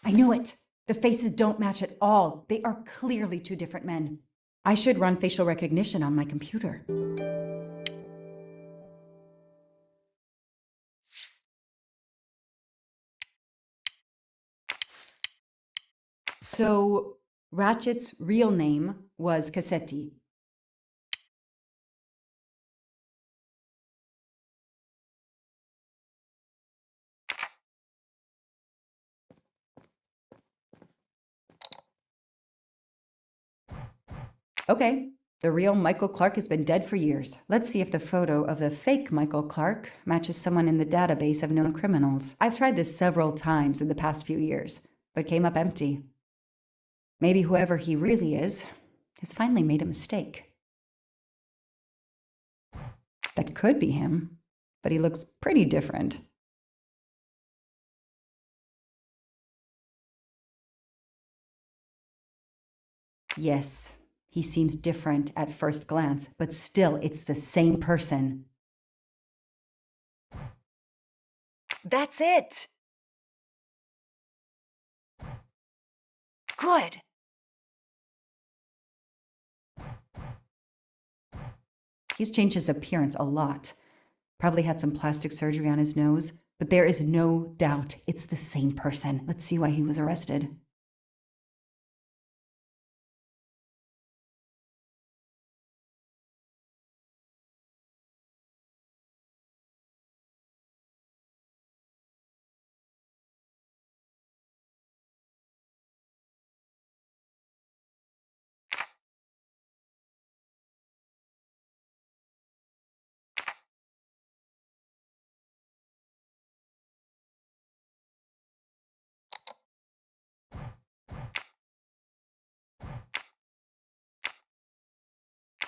Speaker 9: I knew it. The faces don't match at all. They are clearly two different men. I should run facial recognition on my computer. So, Ratchet's real name was Cassetti. Okay, the real Michael Clark has been dead for years. Let's see if the photo of the fake Michael Clark matches someone in the database of known criminals. I've tried this several times in the past few years, but came up empty. Maybe whoever he really is has finally made a mistake. That could be him, but he looks pretty different. Yes, he seems different at first glance, but still it's the same person. That's it! Good! He's changed his appearance a lot. Probably had some plastic surgery on his nose, but there is no doubt it's the same person. Let's see why he was arrested.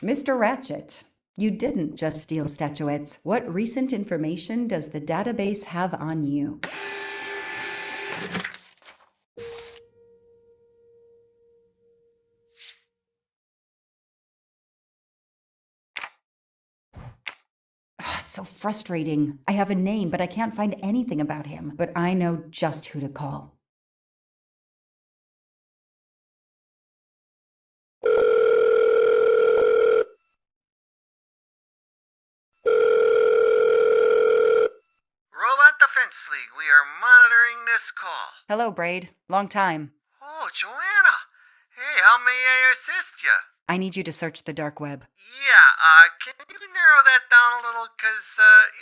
Speaker 9: Mr. Ratchet, you didn't just steal statuettes. What recent information does the database have on you? It's so frustrating. I have a name, but I can't find anything about him. But I know just who to call.
Speaker 6: Robot Defense League, we are monitoring this call.
Speaker 9: Hello, Braid. Long time.
Speaker 6: Oh, Joanna. Hey, how may I assist you?
Speaker 9: I need you to search the dark web.
Speaker 6: Yeah, can you narrow that down a little? Cause,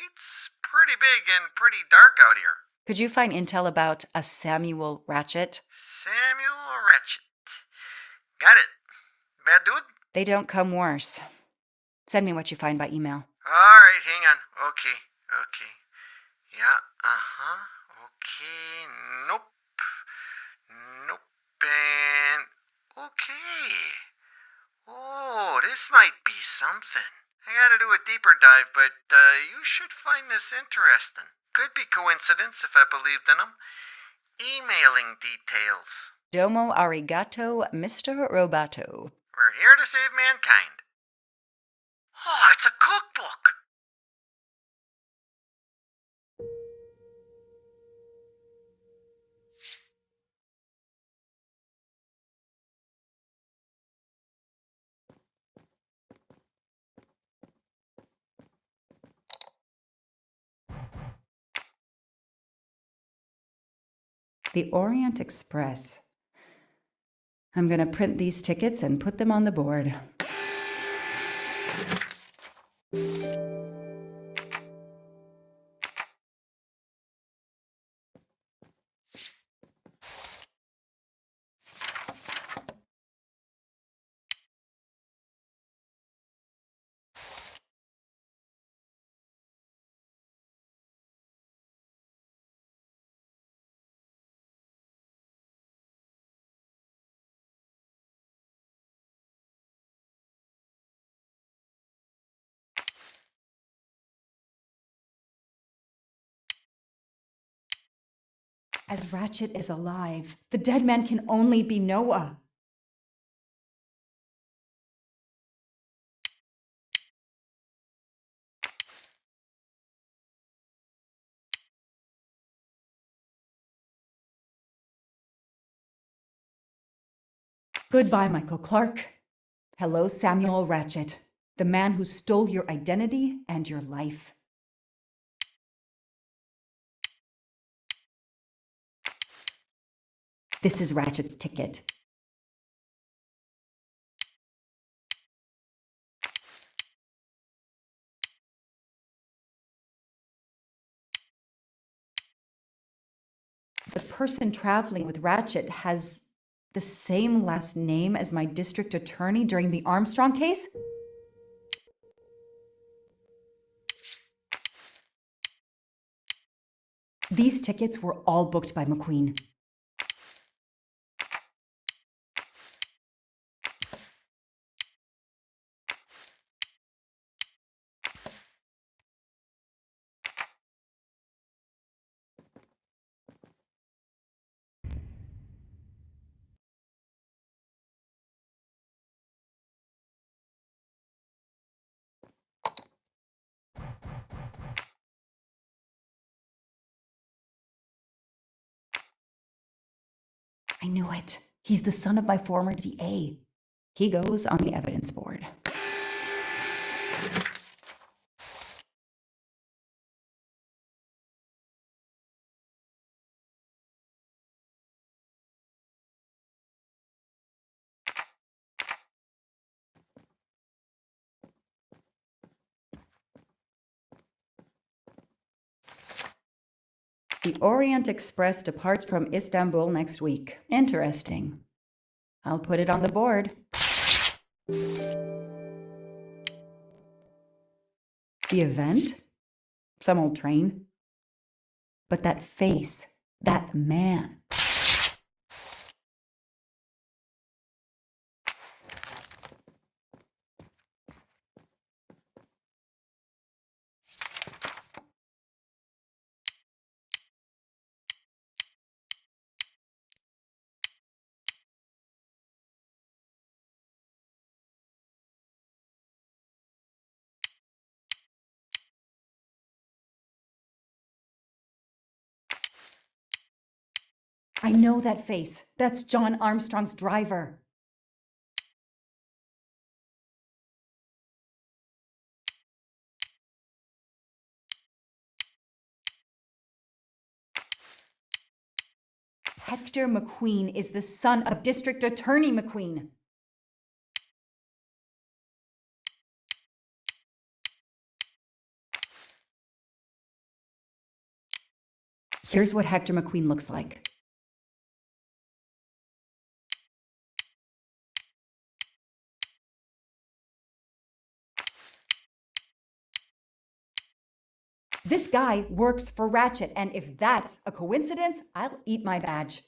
Speaker 6: it's pretty big and pretty dark out here.
Speaker 9: Could you find intel about a Samuel Ratchet?
Speaker 6: Samuel Ratchet. Got it. Bad dude?
Speaker 9: They don't come worse. Send me what you find by email.
Speaker 6: Alright, hang on. Okay. Yeah, uh-huh. Okay, nope. And... okay. Oh, this might be something. I gotta do a deeper dive, but you should find this interesting. Could be coincidence if I believed in them. Emailing details.
Speaker 9: Domo arigato, Mr. Roboto.
Speaker 6: We're here to save mankind. Oh, it's a cookbook!
Speaker 9: The Orient Express. I'm going to print these tickets and put them on the board. As Ratchet is alive, the dead man can only be Noah. Goodbye, Michael Clark. Hello, Samuel Ratchet, the man who stole your identity and your life. This is Ratchet's ticket. The person traveling with Ratchet has the same last name as my district attorney during the Armstrong case? These tickets were all booked by McQueen. I knew it. He's the son of my former DA. He goes on the evidence board. The Orient Express departs from Istanbul next week. Interesting. I'll put it on the board. The event? Some old train. But that face, that man. I know that face. That's John Armstrong's driver. Hector McQueen is the son of District Attorney McQueen. Here's what Hector McQueen looks like. This guy works for Ratchet, and if that's a coincidence, I'll eat my badge.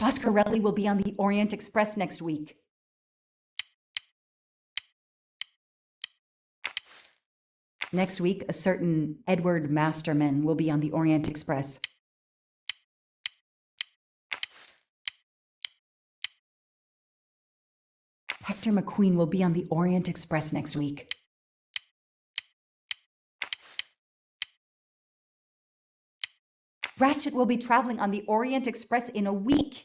Speaker 9: Foscarelli will be on the Orient Express next week. Next week, a certain Edward Masterman will be on the Orient Express. Hector McQueen will be on the Orient Express next week. Ratchet will be traveling on the Orient Express in a week.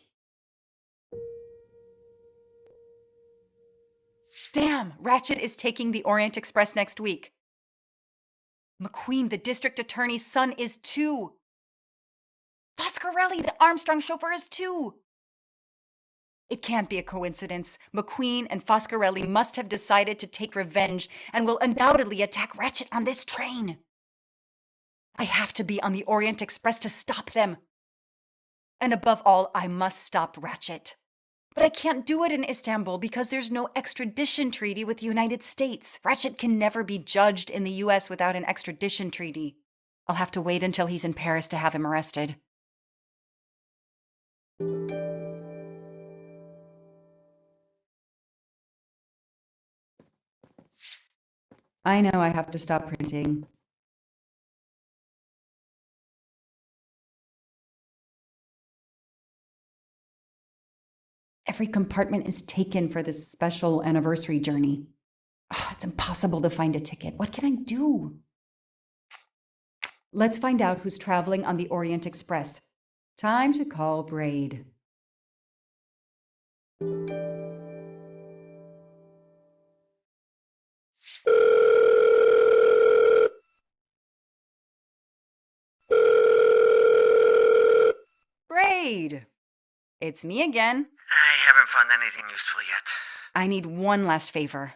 Speaker 9: Damn, Ratchet is taking the Orient Express next week. McQueen, the district attorney's son, is too. Foscarelli, the Armstrong chauffeur, is too. It can't be a coincidence. McQueen and Foscarelli must have decided to take revenge and will undoubtedly attack Ratchet on this train. I have to be on the Orient Express to stop them. And above all, I must stop Ratchet. But I can't do it in Istanbul because there's no extradition treaty with the United States. Ratchet can never be judged in the US without an extradition treaty. I'll have to wait until he's in Paris to have him arrested. I know I have to stop printing. Every compartment is taken for this special anniversary journey. It's impossible to find a ticket. What can I do? Let's find out who's traveling on the Orient Express. Time to call Braid. Braid! It's me again.
Speaker 6: I haven't found anything useful yet.
Speaker 9: I need one last favor.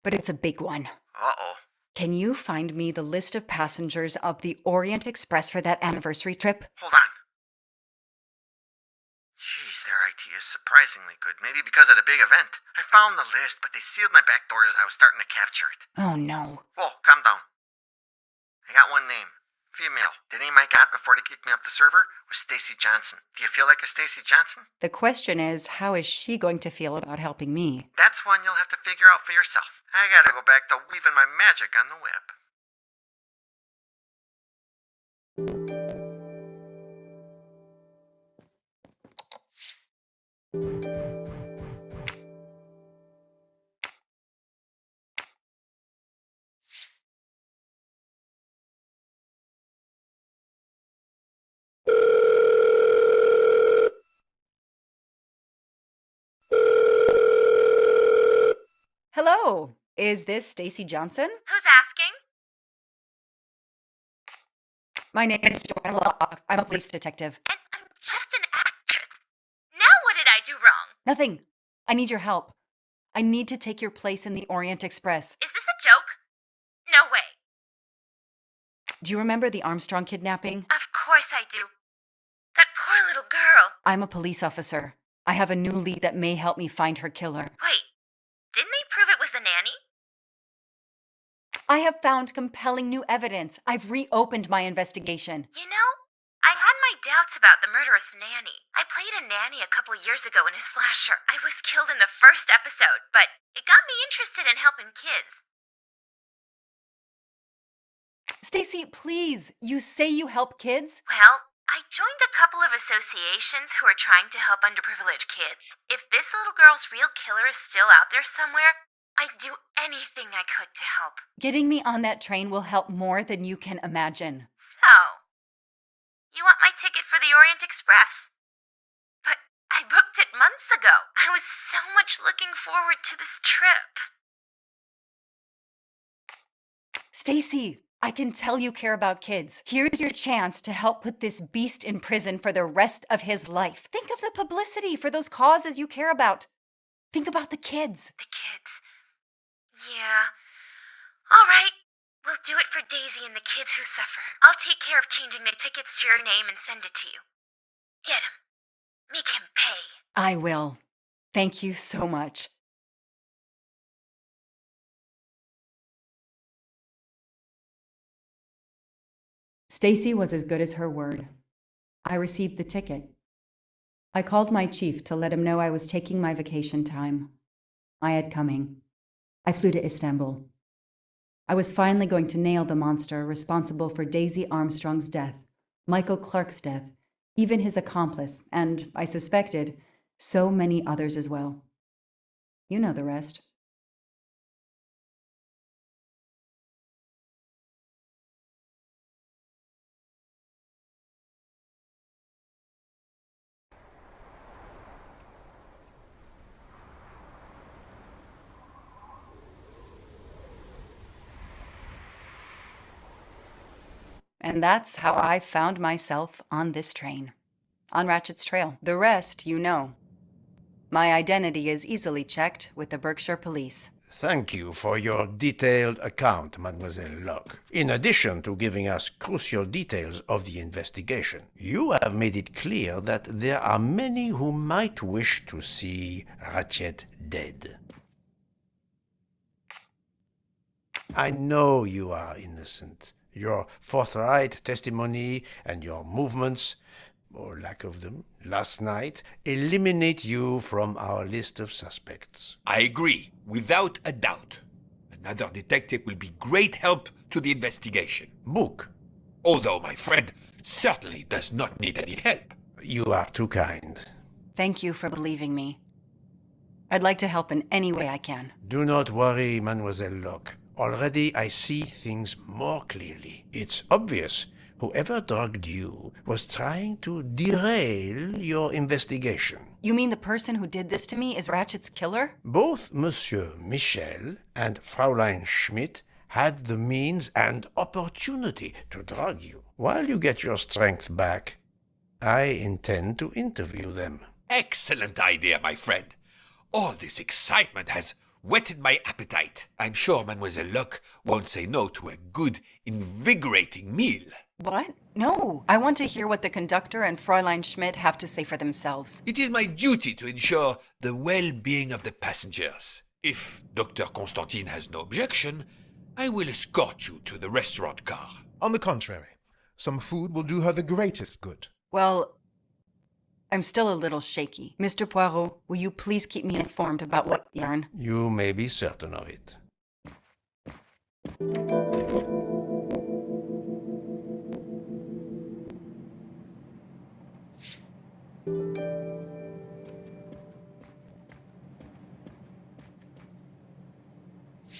Speaker 9: But it's a big one.
Speaker 6: Uh-oh.
Speaker 9: Can you find me the list of passengers of the Orient Express for that anniversary trip?
Speaker 6: Hold on. Jeez, their IT is surprisingly good. Maybe because of the big event. I found the list, but they sealed my back door as I was starting to capture it.
Speaker 9: Oh no.
Speaker 6: Whoa, calm down. I got one name. Female. The name I got before they kicked me off the server was Stacy Johnson. Do you feel like a Stacy Johnson?
Speaker 9: The question is, how is she going to feel about helping me?
Speaker 6: That's one you'll have to figure out for yourself. I gotta go back to weaving my magic on the web.
Speaker 9: Hello, is this Stacy Johnson?
Speaker 11: Who's asking?
Speaker 9: My name is Joanna. I'm a police detective.
Speaker 11: And I'm just an actress. Now what did I do wrong?
Speaker 9: Nothing. I need your help. I need to take your place in the Orient Express.
Speaker 11: Is this a joke? No way.
Speaker 9: Do you remember the Armstrong kidnapping?
Speaker 11: Of course I do. That poor little girl.
Speaker 9: I'm a police officer. I have a new lead that may help me find her killer.
Speaker 11: Wait, didn't they prove it was the nanny?
Speaker 9: I have found compelling new evidence. I've reopened my investigation.
Speaker 11: You know, I had my doubts about the murderous nanny. I played a nanny a couple years ago in a slasher. I was killed in the first episode, but it got me interested in helping kids.
Speaker 9: Stacy, please. You say you help kids?
Speaker 11: Well, I joined a couple of associations who are trying to help underprivileged kids. If this little girl's real killer is still out there somewhere, I'd do anything I could to help.
Speaker 9: Getting me on that train will help more than you can imagine.
Speaker 11: So, you want my ticket for the Orient Express? But I booked it months ago. I was so much looking forward to this trip.
Speaker 9: Stacy, I can tell you care about kids. Here's your chance to help put this beast in prison for the rest of his life. Think of the publicity for those causes you care about. Think about the kids.
Speaker 11: The kids. Yeah. All right. We'll do it for Daisy and the kids who suffer. I'll take care of changing the tickets to your name and send it to you. Get him. Make him pay.
Speaker 9: I will. Thank you so much. Stacy was as good as her word. I received the ticket. I called my chief to let him know I was taking my vacation time. I had coming. I flew to Istanbul. I was finally going to nail the monster responsible for Daisy Armstrong's death, Michael Clark's death, even his accomplice, and, I suspected, so many others as well. You know the rest. And that's how I found myself on this train, on Ratchet's trail. The rest, you know. My identity is easily checked with the Berkshire Police.
Speaker 1: Thank you for your detailed account, Mademoiselle Locke. In addition to giving us crucial details of the investigation, you have made it clear that there are many who might wish to see Ratchet dead. I know you are innocent. Your forthright testimony and your movements, or lack of them, last night, eliminate you from our list of suspects.
Speaker 2: I agree, without a doubt. Another detective will be great help to the investigation.
Speaker 1: Book.
Speaker 2: Although my friend certainly does not need any help.
Speaker 1: You are too kind.
Speaker 9: Thank you for believing me. I'd like to help in any way I can.
Speaker 1: Do not worry, Mademoiselle Locke. Already I see things more clearly. It's obvious whoever drugged you was trying to derail your investigation.
Speaker 9: You mean the person who did this to me is Ratchet's killer?
Speaker 1: Both Monsieur Michel and Fraulein Schmidt had the means and opportunity to drug you. While you get your strength back, I intend to interview them.
Speaker 2: Excellent idea, my friend. All this excitement has whetted my appetite. I'm sure Mademoiselle Locke won't say no to a good, invigorating meal.
Speaker 9: What? No. I want to hear what the conductor and Fräulein Schmidt have to say for themselves.
Speaker 2: It is my duty to ensure the well-being of the passengers. If Dr. Constantine has no objection, I will escort you to the restaurant car.
Speaker 8: On the contrary, some food will do her the greatest good.
Speaker 9: Well, I'm still a little shaky. Mr. Poirot, will you please keep me informed about what yarn?
Speaker 1: You may be certain of it.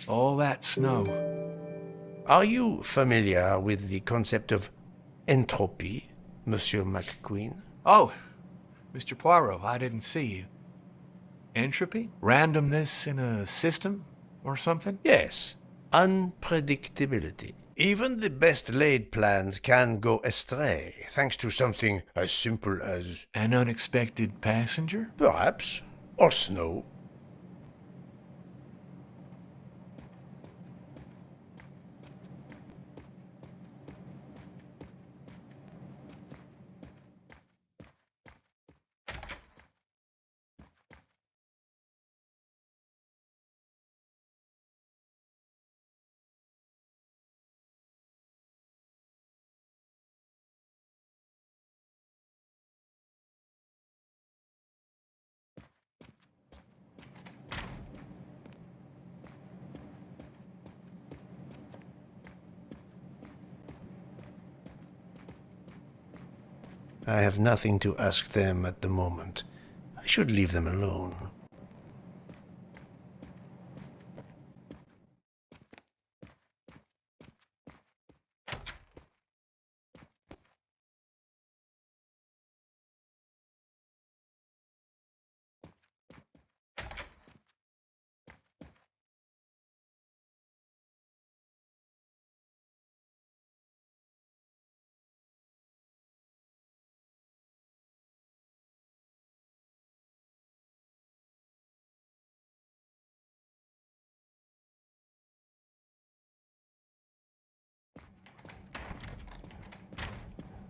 Speaker 5: All that snow.
Speaker 1: Are you familiar with the concept of entropy, Monsieur McQueen?
Speaker 5: Oh, Mr. Poirot, I didn't see you. Entropy? Randomness in a system or something?
Speaker 1: Yes, unpredictability. Even the best laid plans can go astray, thanks to something as simple as...
Speaker 5: An unexpected passenger?
Speaker 1: perhaps, or snow. I have nothing to ask them at the moment. I should leave them alone.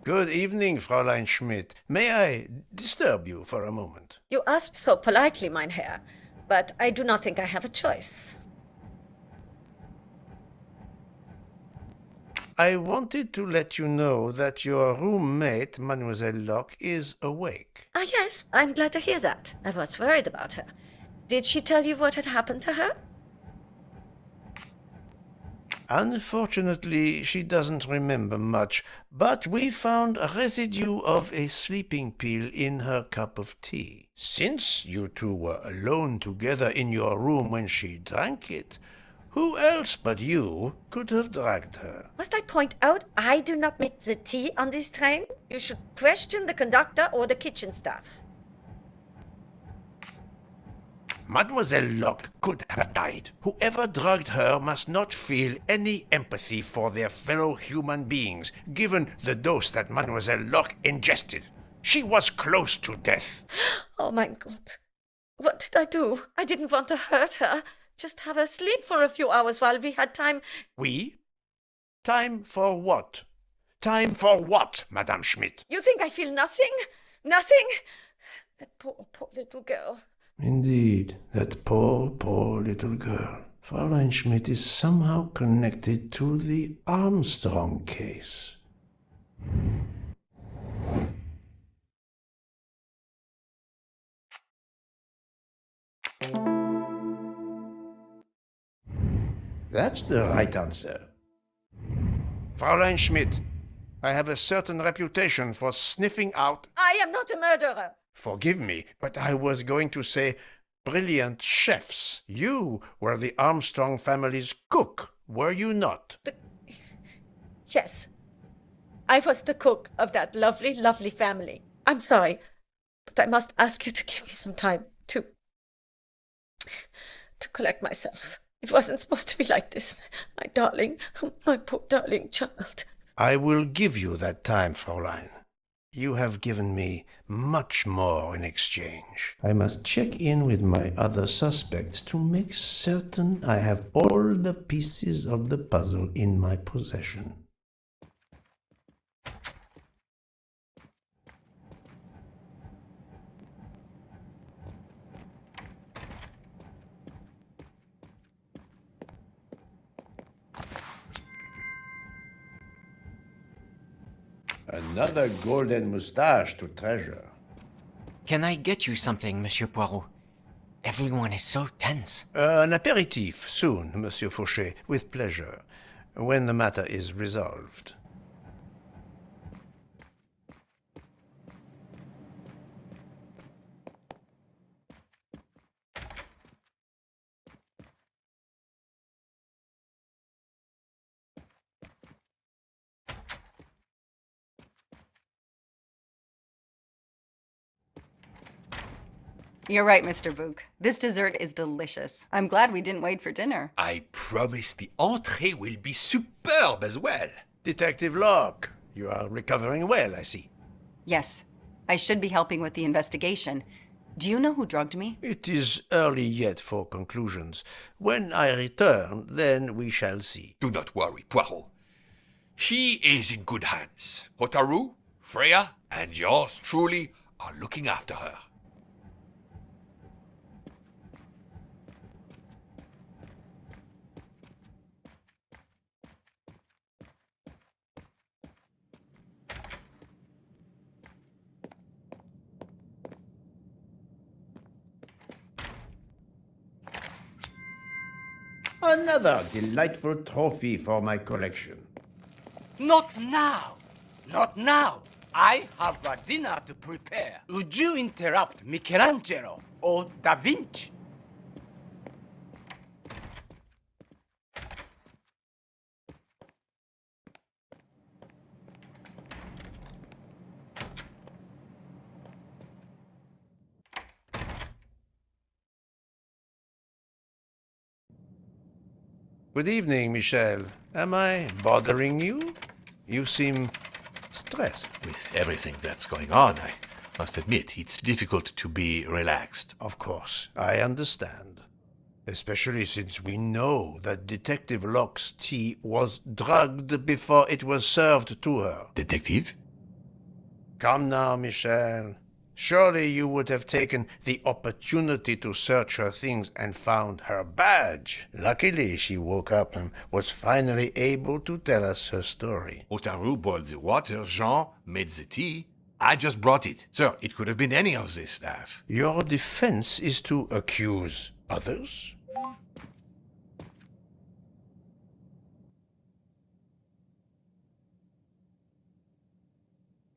Speaker 1: Good evening, Fräulein Schmidt. May I disturb you for a moment?
Speaker 4: You asked so politely, mein Herr, but I do not think I have a choice.
Speaker 1: I wanted to let you know that your roommate, Mademoiselle Locke, is awake.
Speaker 4: Ah, yes, I'm glad to hear that. I was worried about her. Did she tell you what had happened to her?
Speaker 1: Unfortunately, she doesn't remember much, but we found a residue of a sleeping pill in her cup of tea. Since you two were alone together in your room when she drank it, who else but you could have dragged her?
Speaker 4: Must I point out I do not make the tea on this train? You should question the conductor or the kitchen staff.
Speaker 1: Mademoiselle Locke could have died. Whoever drugged her must not feel any empathy for their fellow human beings, given the dose that Mademoiselle Locke ingested. She was close to death.
Speaker 4: Oh, my God. What did I do? I didn't want to hurt her. Just have her sleep for a few hours while we had time.
Speaker 1: We? Time for what? Time for what, Madame Schmidt?
Speaker 4: You think I feel nothing? Nothing? That poor, poor little girl.
Speaker 1: Indeed, that poor, poor little girl. Fräulein Schmidt is somehow connected to the Armstrong case. That's the right answer. Fräulein Schmidt, I have a certain reputation for sniffing out...
Speaker 4: I am not a murderer.
Speaker 1: Forgive me, but I was going to say brilliant chefs. You were the Armstrong family's cook, were you not?
Speaker 4: But yes, I was the cook of that lovely, lovely family. I'm sorry, but I must ask you to give me some time to collect myself. It wasn't supposed to be like this, my darling, my poor darling child.
Speaker 1: I will give you that time, Fräulein. You have given me much more in exchange. I must check in with my other suspects to make certain I have all the pieces of the puzzle in my possession. Another golden moustache to treasure.
Speaker 12: Can I get you something, Monsieur Poirot? Everyone is so tense.
Speaker 1: An aperitif soon, Monsieur Fauchet, with pleasure, when the matter is resolved.
Speaker 9: You're right, Mr. Book. This dessert is delicious. I'm glad we didn't wait for dinner.
Speaker 2: I promise the entrée will be superb as well.
Speaker 1: Detective Locke, you are recovering well, I see.
Speaker 9: Yes, I should be helping with the investigation. Do you know who drugged me?
Speaker 1: It is early yet for conclusions. When I return, then we shall see.
Speaker 2: Do not worry, Poirot. She is in good hands. Hotaru, Freya, and yours truly are looking after her.
Speaker 1: Another delightful trophy for my collection.
Speaker 3: Not now! Not now! I have a dinner to prepare. Would you interrupt Michelangelo or Da Vinci?
Speaker 1: Good evening, Michel. Am I bothering you? You seem stressed.
Speaker 5: With everything that's going on, I must admit, it's difficult to be relaxed.
Speaker 1: Of course, I understand. Especially since we know that Detective Locke's tea was drugged before it was served to her.
Speaker 5: Detective?
Speaker 1: Come now, Michel. Surely you would have taken the opportunity to search her things and found her badge. Luckily, she woke up and was finally able to tell us her story.
Speaker 5: Hotaru boiled the water, Jean made the tea. I just brought it. Sir, it could have been any of the staff.
Speaker 1: Your defense is to accuse others?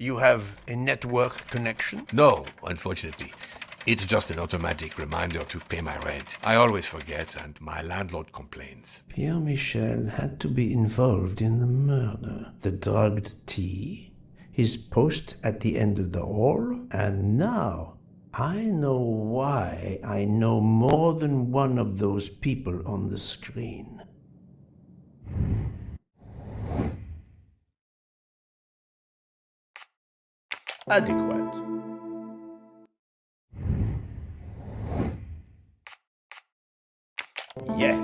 Speaker 1: You have a network connection?
Speaker 5: No, unfortunately. It's just an automatic reminder to pay my rent. I always forget, and my landlord complains.
Speaker 1: Pierre Michel had to be involved in the murder. The drugged tea, his post at the end of the hall, and now I know why I know more than one of those people on the screen. Adequate. Yes.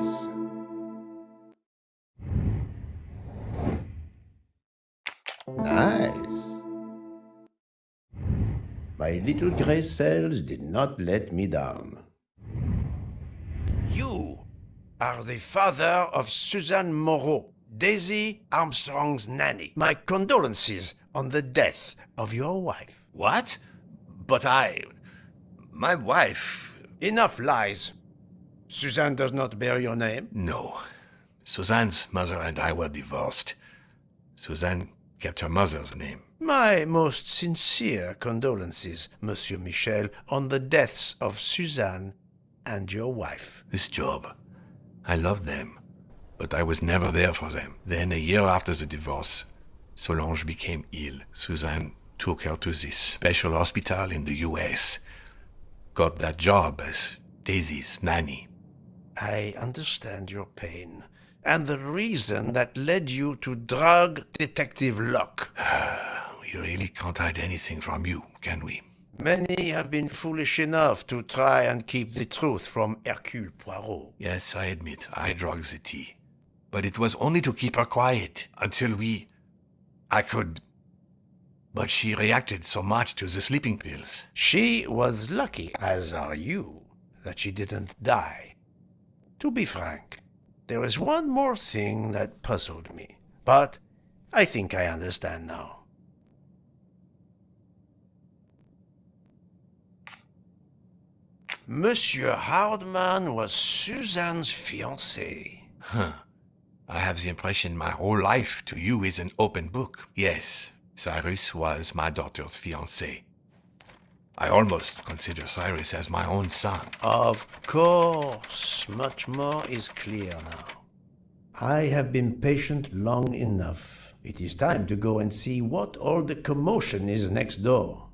Speaker 1: Nice. My little gray cells did not let me down. You are the father of Suzanne Moreau, Daisy Armstrong's nanny. My condolences on the death of your wife.
Speaker 5: What? But my wife...
Speaker 1: Enough lies. Suzanne does not bear your name?
Speaker 5: No. Suzanne's mother and I were divorced. Suzanne kept her mother's name.
Speaker 1: My most sincere condolences, Monsieur Michel, on the deaths of Suzanne and your wife.
Speaker 5: This job, I loved them, but I was never there for them. Then, a year after the divorce, Solange became ill. Suzanne took her to this special hospital in the U.S. Got that job as Daisy's nanny.
Speaker 1: I understand your pain, and the reason that led you to drug Detective Locke.
Speaker 5: We really can't hide anything from you, can we?
Speaker 1: Many have been foolish enough to try and keep the truth from Hercule Poirot.
Speaker 5: Yes, I admit, I drugged the tea. But it was only to keep her quiet until I could... But she reacted so much to the sleeping pills.
Speaker 1: She was lucky, as are you, that she didn't die. To be frank, there is one more thing that puzzled me, but I think I understand now. Monsieur Hardman was Suzanne's fiancé.
Speaker 5: Huh. I have the impression my whole life to you is an open book. Yes, Cyrus was my daughter's fiancé. I almost consider Cyrus as my own son.
Speaker 1: Of course, much more is clear now. I have been patient long enough. It is time to go and see what all the commotion is next door.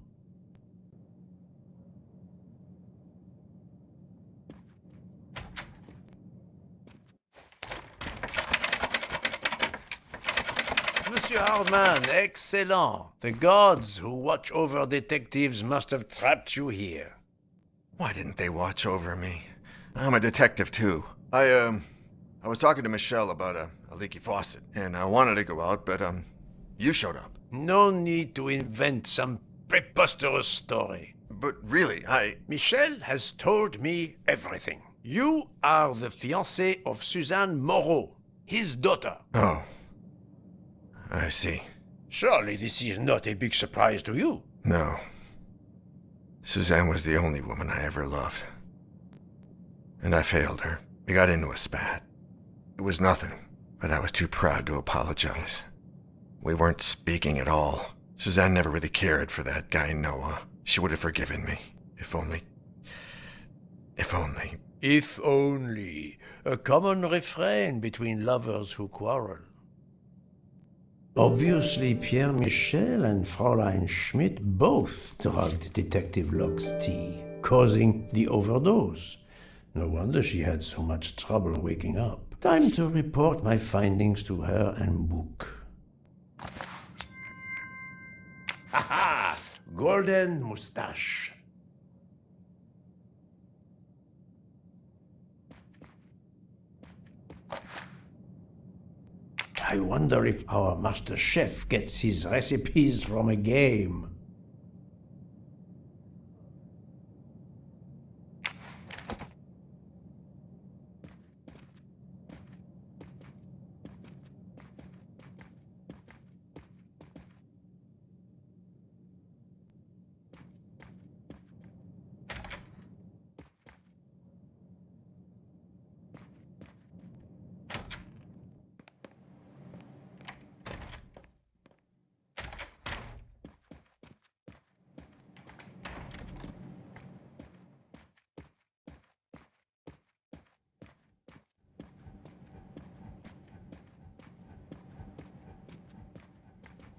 Speaker 1: Monsieur Hardman, excellent. The gods who watch over detectives must have trapped you here.
Speaker 6: Why didn't they watch over me? I'm a detective, too. I was talking to Michelle about a leaky faucet, and I wanted to go out, but, you showed up.
Speaker 1: No need to invent some preposterous story.
Speaker 6: But really,
Speaker 1: Michel has told me everything. You are the fiancé of Suzanne Moreau, his daughter.
Speaker 6: Oh. I see.
Speaker 1: Surely this is not a big surprise to you.
Speaker 6: No. Suzanne was the only woman I ever loved. And I failed her. We got into a spat. It was nothing, but I was too proud to apologize. We weren't speaking at all. Suzanne never really cared for that guy Noah. She would have forgiven me. If only... If only...
Speaker 1: If only. A common refrain between lovers who quarrel. Obviously, Pierre Michel and Fräulein Schmidt both drugged Detective Locke's tea, causing the overdose. No wonder she had so much trouble waking up. Time to report my findings to her and book. Ha-ha! Golden moustache. I wonder if our master chef gets his recipes from a game.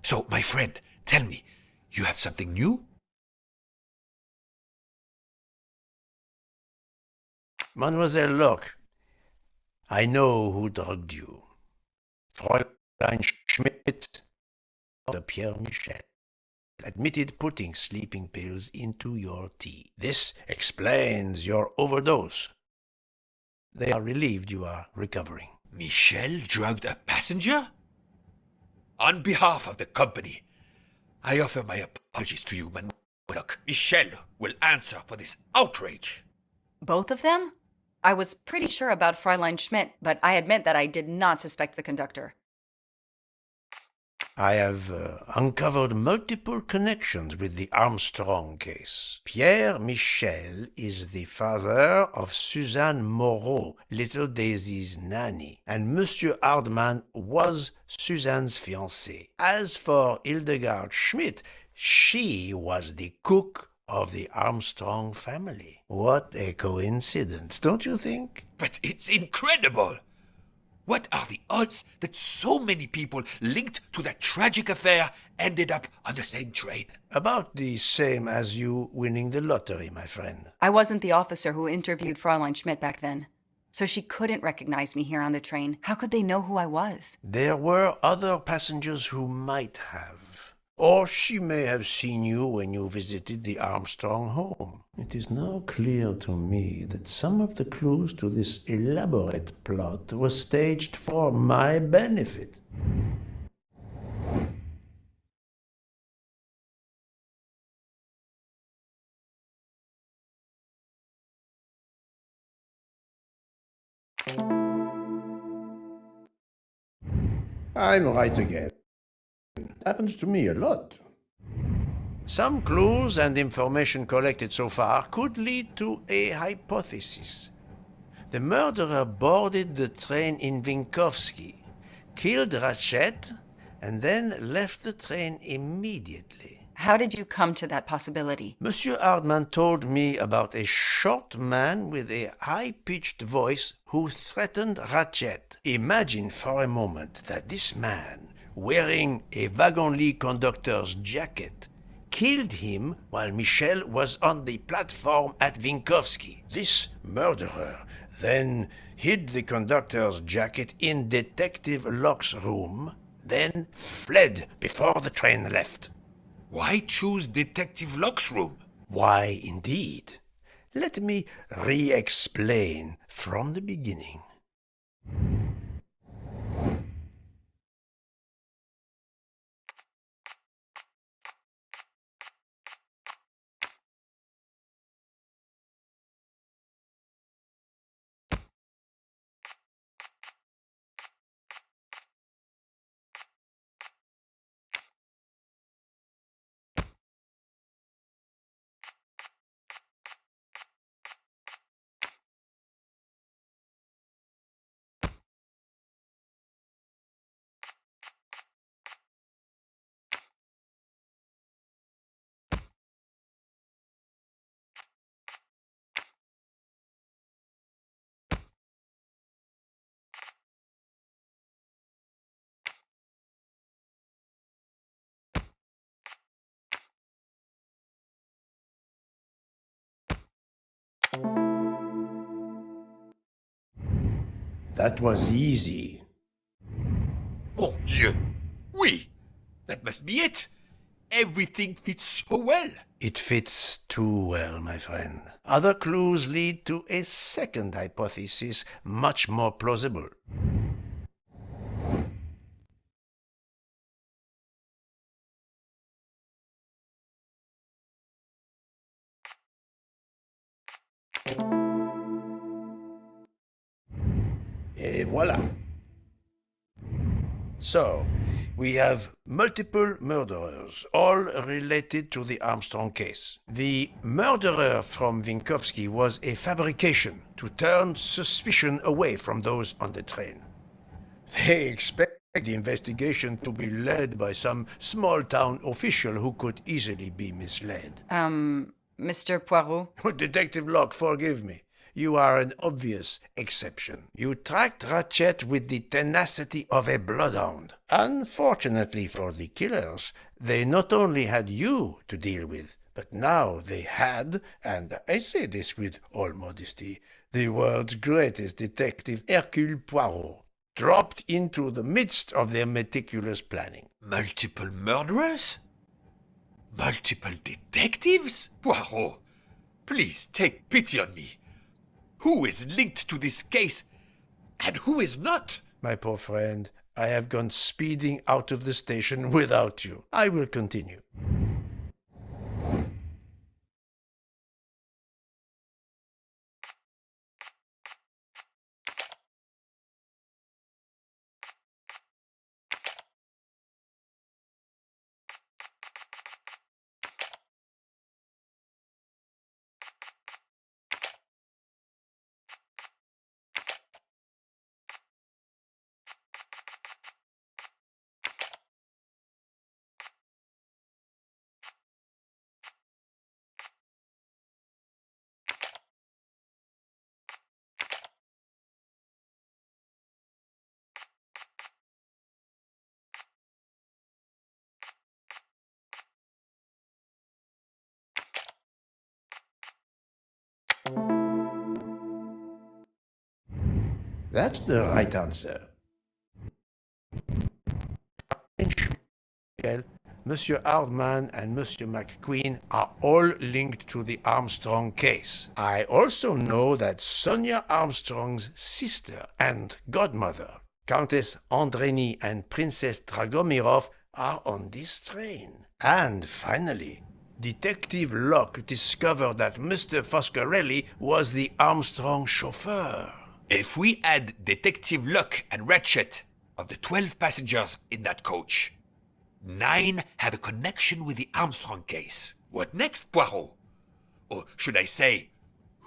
Speaker 2: So, my friend, tell me, you have something new?
Speaker 1: Mademoiselle Locke, I know who drugged you. Fräulein Schmidt, the Pierre Michel, admitted putting sleeping pills into your tea. This explains your overdose. They are relieved you are recovering.
Speaker 2: Michel drugged a passenger? On behalf of the company, I offer my apologies to you, Mademoiselle Locke. Michel will answer for this outrage.
Speaker 9: Both of them? I was pretty sure about Fräulein Schmidt, but I admit that I did not suspect the conductor.
Speaker 1: I have uncovered multiple connections with the Armstrong case. Pierre Michel is the father of Suzanne Moreau, little Daisy's nanny, and Monsieur Hardman was Suzanne's fiancé. As for Hildegard Schmidt, she was the cook of the Armstrong family. What a coincidence, don't you think?
Speaker 2: But it's incredible! What are the odds that so many people linked to that tragic affair ended up on the same train?
Speaker 1: About the same as you winning the lottery, my friend.
Speaker 9: I wasn't the officer who interviewed Fräulein Schmidt back then, so she couldn't recognize me here on the train. How could they know who I was?
Speaker 1: There were other passengers who might have. Or she may have seen you when you visited the Armstrong home. It is now clear to me that some of the clues to this elaborate plot were staged for my benefit. I'm right again. Happens to me a lot. Some clues and information collected so far could lead to a hypothesis. The murderer boarded the train in Vinkovsky, killed Ratchet, and then left the train immediately.
Speaker 9: How did you come to that possibility?
Speaker 1: Monsieur Hardman told me about a short man with a high-pitched voice who threatened Ratchet. Imagine for a moment that this man, wearing a wagon-lit conductor's jacket, killed him while Michel was on the platform at Vinkovsky. This murderer then hid the conductor's jacket in Detective Locke's room, then fled before the train left.
Speaker 2: Why choose Detective Locke's room?
Speaker 1: Why, indeed. Let me re-explain from the beginning. That was easy.
Speaker 2: Mon Dieu! Oui! That must be it! Everything fits so well!
Speaker 1: It fits too well, my friend. Other clues lead to a second hypothesis, much more plausible. Et voilà. So, we have multiple murderers, all related to the Armstrong case. The murderer from Vinkovsky was a fabrication to turn suspicion away from those on the train. They expect the investigation to be led by some small-town official who could easily be misled.
Speaker 9: Mr. Poirot?
Speaker 1: Detective Locke, forgive me. You are an obvious exception. You tracked Ratchet with the tenacity of a bloodhound. Unfortunately for the killers, they not only had you to deal with, but now they had, and I say this with all modesty, the world's greatest detective, Hercule Poirot, dropped into the midst of their meticulous planning.
Speaker 2: Multiple murderers? Multiple detectives? Poirot, please take pity on me. Who is linked to this case, and who is not?
Speaker 1: My poor friend, I have gone speeding out of the station without you. I will continue. That's the right answer. Monsieur Hardman and Monsieur McQueen are all linked to the Armstrong case. I also know that Sonia Armstrong's sister and godmother, Countess Andreni and Princess Dragomirov, are on this train. And finally, Detective Locke discovered that Mr. Foscarelli was the Armstrong chauffeur.
Speaker 2: If we add Detective Luck and Ratchet, of the 12 passengers in that coach, 9 have a connection with the Armstrong case. What next, Poirot? Or should I say,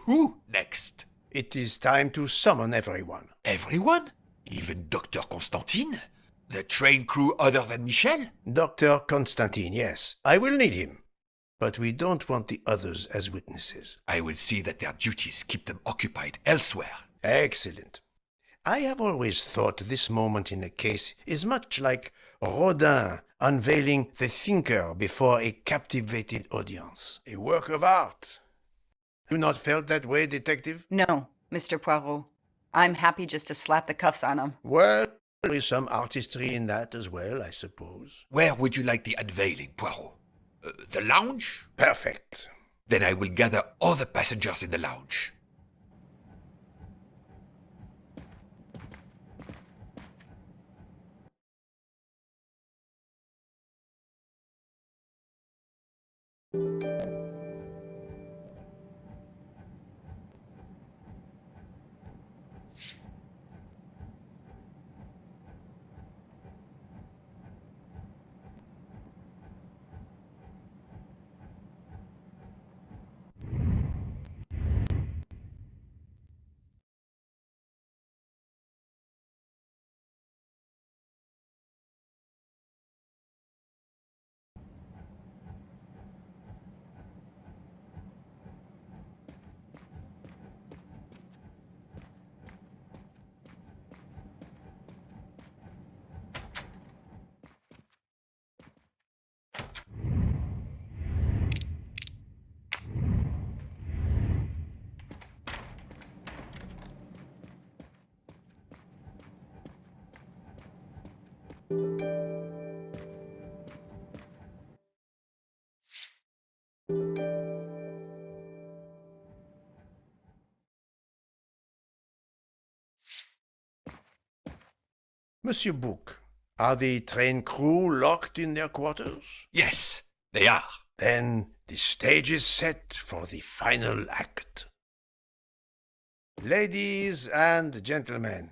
Speaker 2: who next?
Speaker 1: It is time to summon everyone.
Speaker 2: Everyone? Even Dr. Constantine? The train crew other than Michel?
Speaker 1: Dr. Constantine, yes. I will need him. But we don't want the others as witnesses.
Speaker 2: I will see that their duties keep them occupied elsewhere.
Speaker 1: Excellent. I have always thought this moment in a case is much like Rodin unveiling the thinker before a captivated audience. A work of art. You not felt that way, Detective?
Speaker 9: No, Mr. Poirot. I'm happy just to slap the cuffs on him.
Speaker 1: Well, there is some artistry in that as well, I suppose.
Speaker 2: Where would you like the unveiling, Poirot? The lounge?
Speaker 1: Perfect.
Speaker 2: Then I will gather all the passengers in the lounge.
Speaker 1: Monsieur Bouc, are the train crew locked in their quarters?
Speaker 2: Yes, they are.
Speaker 1: Then the stage is set for the final act. Ladies and gentlemen,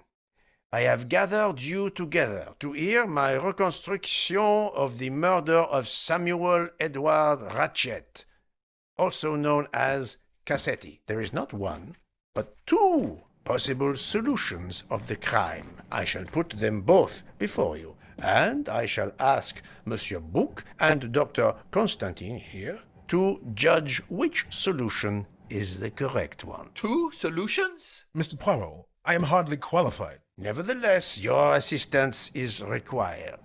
Speaker 1: I have gathered you together to hear my reconstruction of the murder of Samuel Edward Ratchet, also known as Cassetti. There is not one, but 2 possible solutions of the crime. I shall put them both before you, and I shall ask Monsieur Bouc and Dr. Constantine here to judge which solution is the correct one.
Speaker 2: 2 solutions?
Speaker 8: Mr. Poirot, I am hardly qualified.
Speaker 1: Nevertheless, your assistance is required.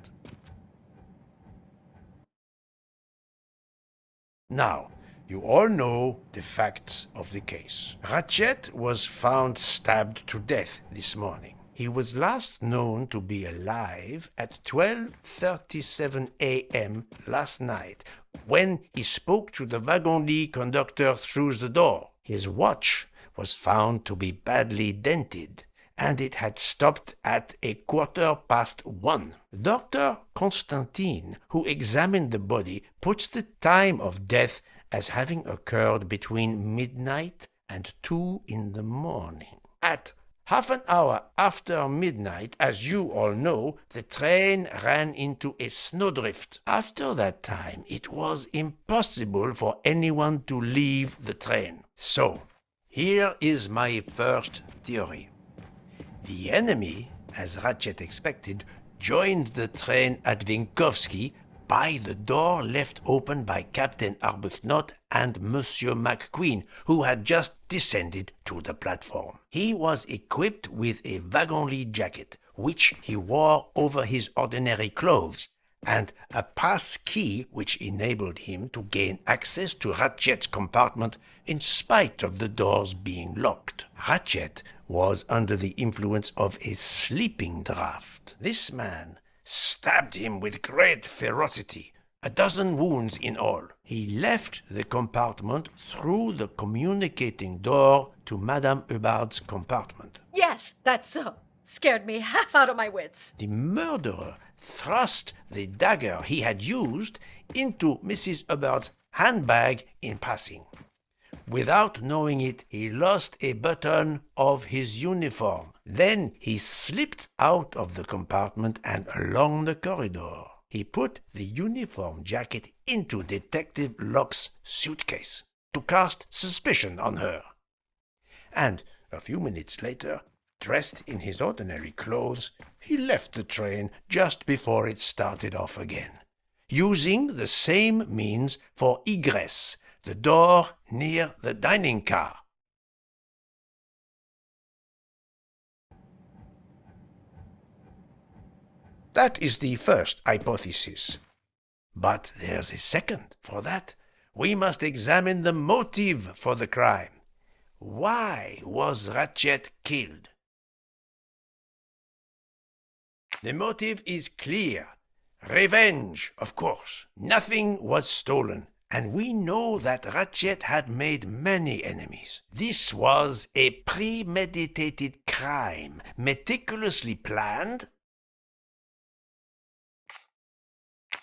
Speaker 1: Now, you all know the facts of the case. Ratchet was found stabbed to death this morning. He was last known to be alive at 12:37 a.m. last night, when he spoke to the wagon-lit conductor through the door. His watch was found to be badly dented, and it had stopped at 1:15. Dr. Constantine, who examined the body, puts the time of death as having occurred between midnight and 2 in the morning. At half an hour after midnight, as you all know, the train ran into a snowdrift. After that time, it was impossible for anyone to leave the train. So, here is my first theory. The enemy, as Ratchet expected, joined the train at Vinkovsky by the door left open by Captain Arbuthnot and Monsieur McQueen, who had just descended to the platform. He was equipped with a wagon-lit jacket, which he wore over his ordinary clothes, and a pass key which enabled him to gain access to Ratchet's compartment in spite of the doors being locked. Ratchet was under the influence of a sleeping draught. This man stabbed him with great ferocity, 12 wounds in all. He left the compartment through the communicating door to Madame Hubbard's compartment.
Speaker 4: Yes, that's so. Scared me half out of my wits.
Speaker 1: The murderer thrust the dagger he had used into Mrs. Hubbard's handbag in passing. Without knowing it, he lost a button of his uniform. Then he slipped out of the compartment and along the corridor. He put the uniform jacket into Detective Locke's suitcase to cast suspicion on her. And a few minutes later, dressed in his ordinary clothes, he left the train just before it started off again, using the same means for egress, the door near the dining car. That is the first hypothesis. But there's a second. For that, we must examine the motive for the crime. Why was Ratchet killed? The motive is clear. Revenge, of course. Nothing was stolen, and we know that Ratchet had made many enemies. This was a premeditated crime, meticulously planned.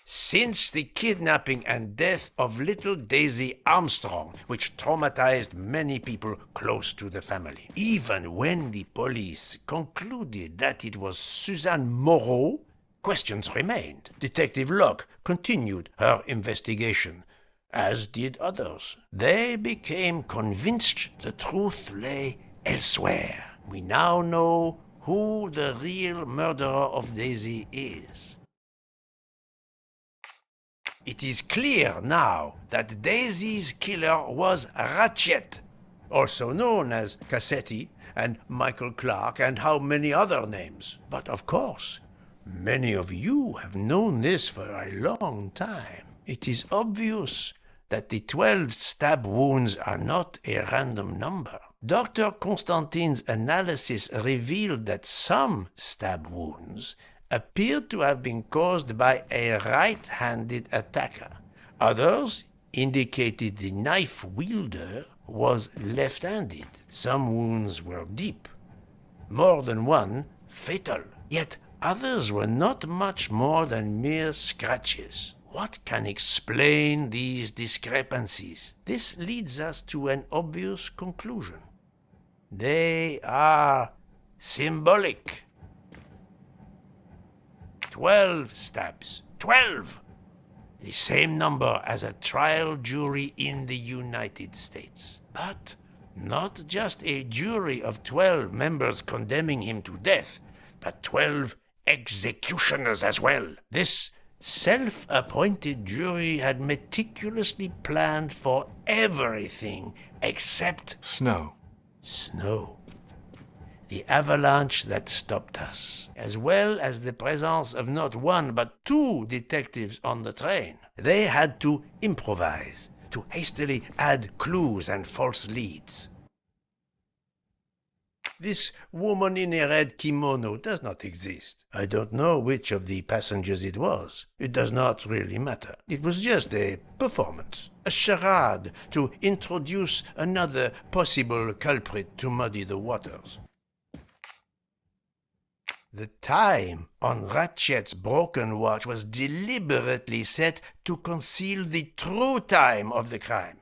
Speaker 1: Since the kidnapping and death of little Daisy Armstrong, which traumatized many people close to the family. Even when the police concluded that it was Suzanne Moreau, questions remained. Detective Locke continued her investigation, as did others. They became convinced the truth lay elsewhere. We now know who the real murderer of Daisy is. It is clear now that Daisy's killer was Ratchet, also known as Cassetti and Michael Clark and how many other names. But of course, many of you have known this for a long time. It is obvious that the 12 stab wounds are not a random number. Dr. Constantine's analysis revealed that some stab wounds appeared to have been caused by a right-handed attacker. Others indicated the knife wielder was left-handed. Some wounds were deep, more than one fatal. Yet others were not much more than mere scratches. What can explain these discrepancies? This leads us to an obvious conclusion. They are symbolic. 12 stabs. 12! The same number as a trial jury in the United States. But not just a jury of 12 members condemning him to death, but 12 executioners as well. This self-appointed jury had meticulously planned for everything except
Speaker 5: Snow.
Speaker 1: Snow. The avalanche that stopped us, as well as the presence of not one but 2 detectives on the train. They had to improvise, to hastily add clues and false leads. This woman in a red kimono does not exist. I don't know which of the passengers it was. It does not really matter. It was just a performance, a charade to introduce another possible culprit to muddy the waters. The time on Ratchet's broken watch was deliberately set to conceal the true time of the crime.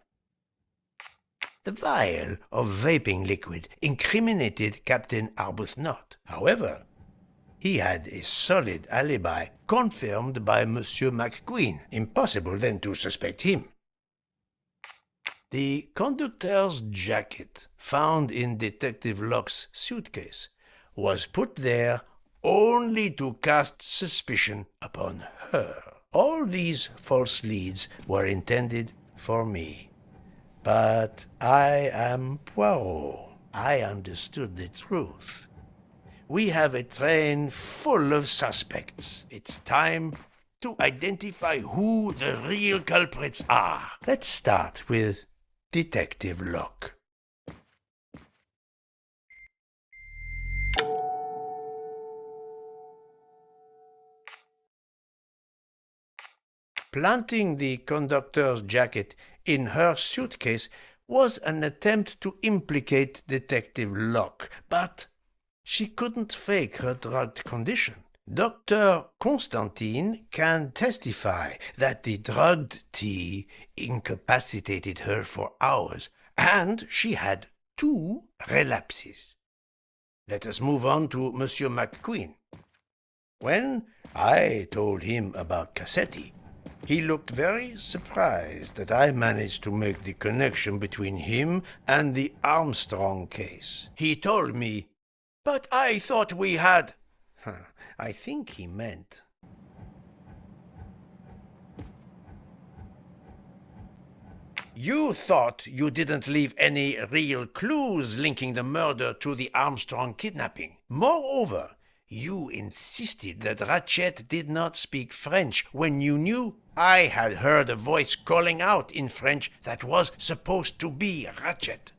Speaker 1: The vial of vaping liquid incriminated Captain Arbuthnot. However, he had a solid alibi confirmed by Monsieur McQueen. Impossible then to suspect him. The conductor's jacket found in Detective Locke's suitcase was put there only to cast suspicion upon her. All these false leads were intended for me. But I am Poirot. I understood the truth. We have a train full of suspects. It's time to identify who the real culprits are. Let's start with Detective Locke. Planting the conductor's jacket in her suitcase was an attempt to implicate Detective Locke, but she couldn't fake her drugged condition. Dr. Constantine can testify that the drugged tea incapacitated her for hours, and she had 2 relapses. Let us move on to Monsieur McQueen. When I told him about Cassetti, he looked very surprised that I managed to make the connection between him and the Armstrong case. He told me, "But I thought we had—" I think he meant, "You thought you didn't leave any real clues linking the murder to the Armstrong kidnapping. Moreover, you insisted that Ratchet did not speak French when you knew I had heard a voice calling out in French that was supposed to be Ratchet."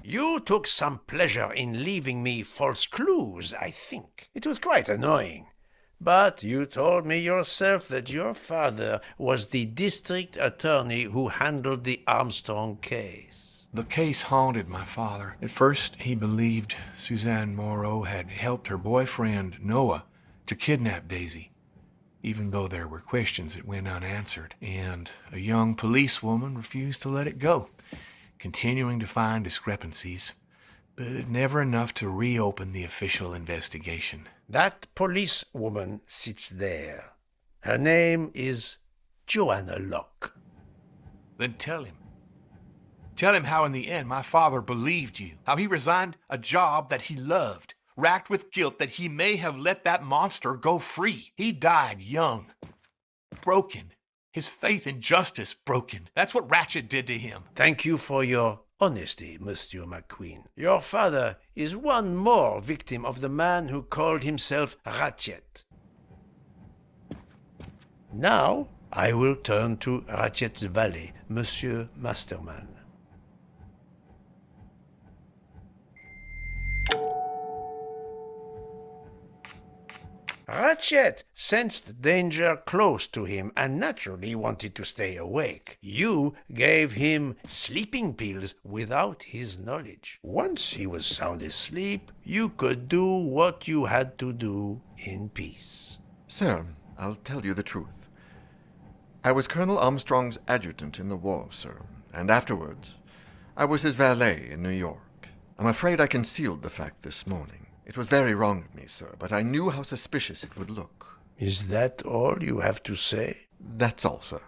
Speaker 1: You took some pleasure in leaving me false clues, I think. It was quite annoying. But you told me yourself that your father was the district attorney who handled the Armstrong case.
Speaker 5: The case haunted my father. At first, he believed Suzanne Moreau had helped her boyfriend, Noah, to kidnap Daisy, even though there were questions that went unanswered, and a young policewoman refused to let it go, continuing to find discrepancies, but never enough to reopen the official investigation.
Speaker 1: That policewoman sits there. Her name is Joanna Locke.
Speaker 5: Then tell him. Tell him how in the end my father believed you, how he resigned a job that he loved, racked with guilt that he may have let that monster go free. He died young, broken, his faith in justice broken. That's what Ratchet did to him.
Speaker 1: Thank you for your honesty, Monsieur McQueen. Your father is one more victim of the man who called himself Ratchet. Now I will turn to Ratchet's valet, Monsieur Masterman. Ratchet sensed danger close to him and naturally wanted to stay awake. You gave him sleeping pills without his knowledge. Once he was sound asleep, you could do what you had to do in peace.
Speaker 6: Sir, I'll tell you the truth. I was Colonel Armstrong's adjutant in the war, sir, and afterwards I was his valet in New York. I'm afraid I concealed the fact this morning. It was very wrong of me, sir, but I knew how suspicious it would look.
Speaker 1: Is that all you have to say?
Speaker 6: That's all, sir.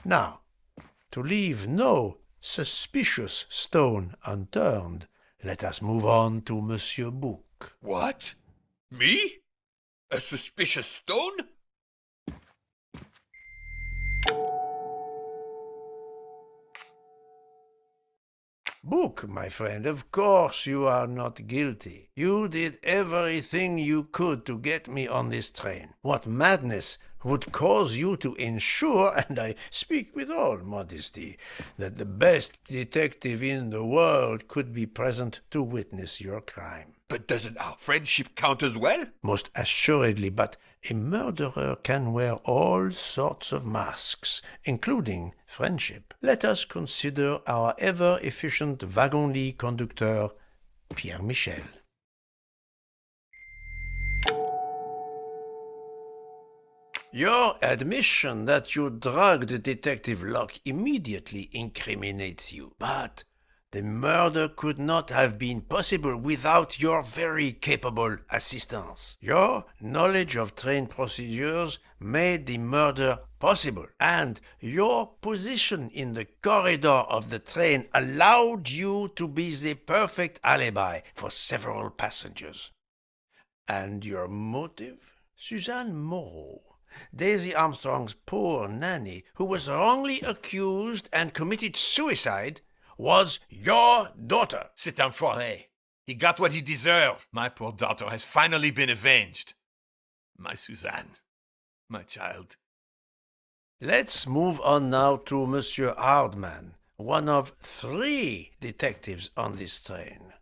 Speaker 1: Now, to leave no suspicious stone unturned, let us move on to Monsieur Bouc.
Speaker 2: What? Me? A suspicious stone?
Speaker 1: Bouc, my friend, of course you are not guilty. You did everything you could to get me on this train. What madness would cause you to ensure, and I speak with all modesty, that the best detective in the world could be present to witness your crime?
Speaker 2: But doesn't our friendship count as well?
Speaker 1: Most assuredly, but a murderer can wear all sorts of masks, including friendship. Let us consider our ever-efficient wagon-lit conductor, Pierre Michel. Your admission that you drugged Detective Locke immediately incriminates you, but the murder could not have been possible without your very capable assistance. Your knowledge of train procedures made the murder possible, and your position in the corridor of the train allowed you to be the perfect alibi for several passengers. And your motive? Suzanne Moreau, Daisy Armstrong's poor nanny, who was wrongly accused and committed suicide, was your daughter.
Speaker 5: C'est enfoiré. He got what he deserved. My poor daughter has finally been avenged. My Suzanne. My child.
Speaker 1: Let's move on now to Monsieur Hardman, one of 3 detectives on this train.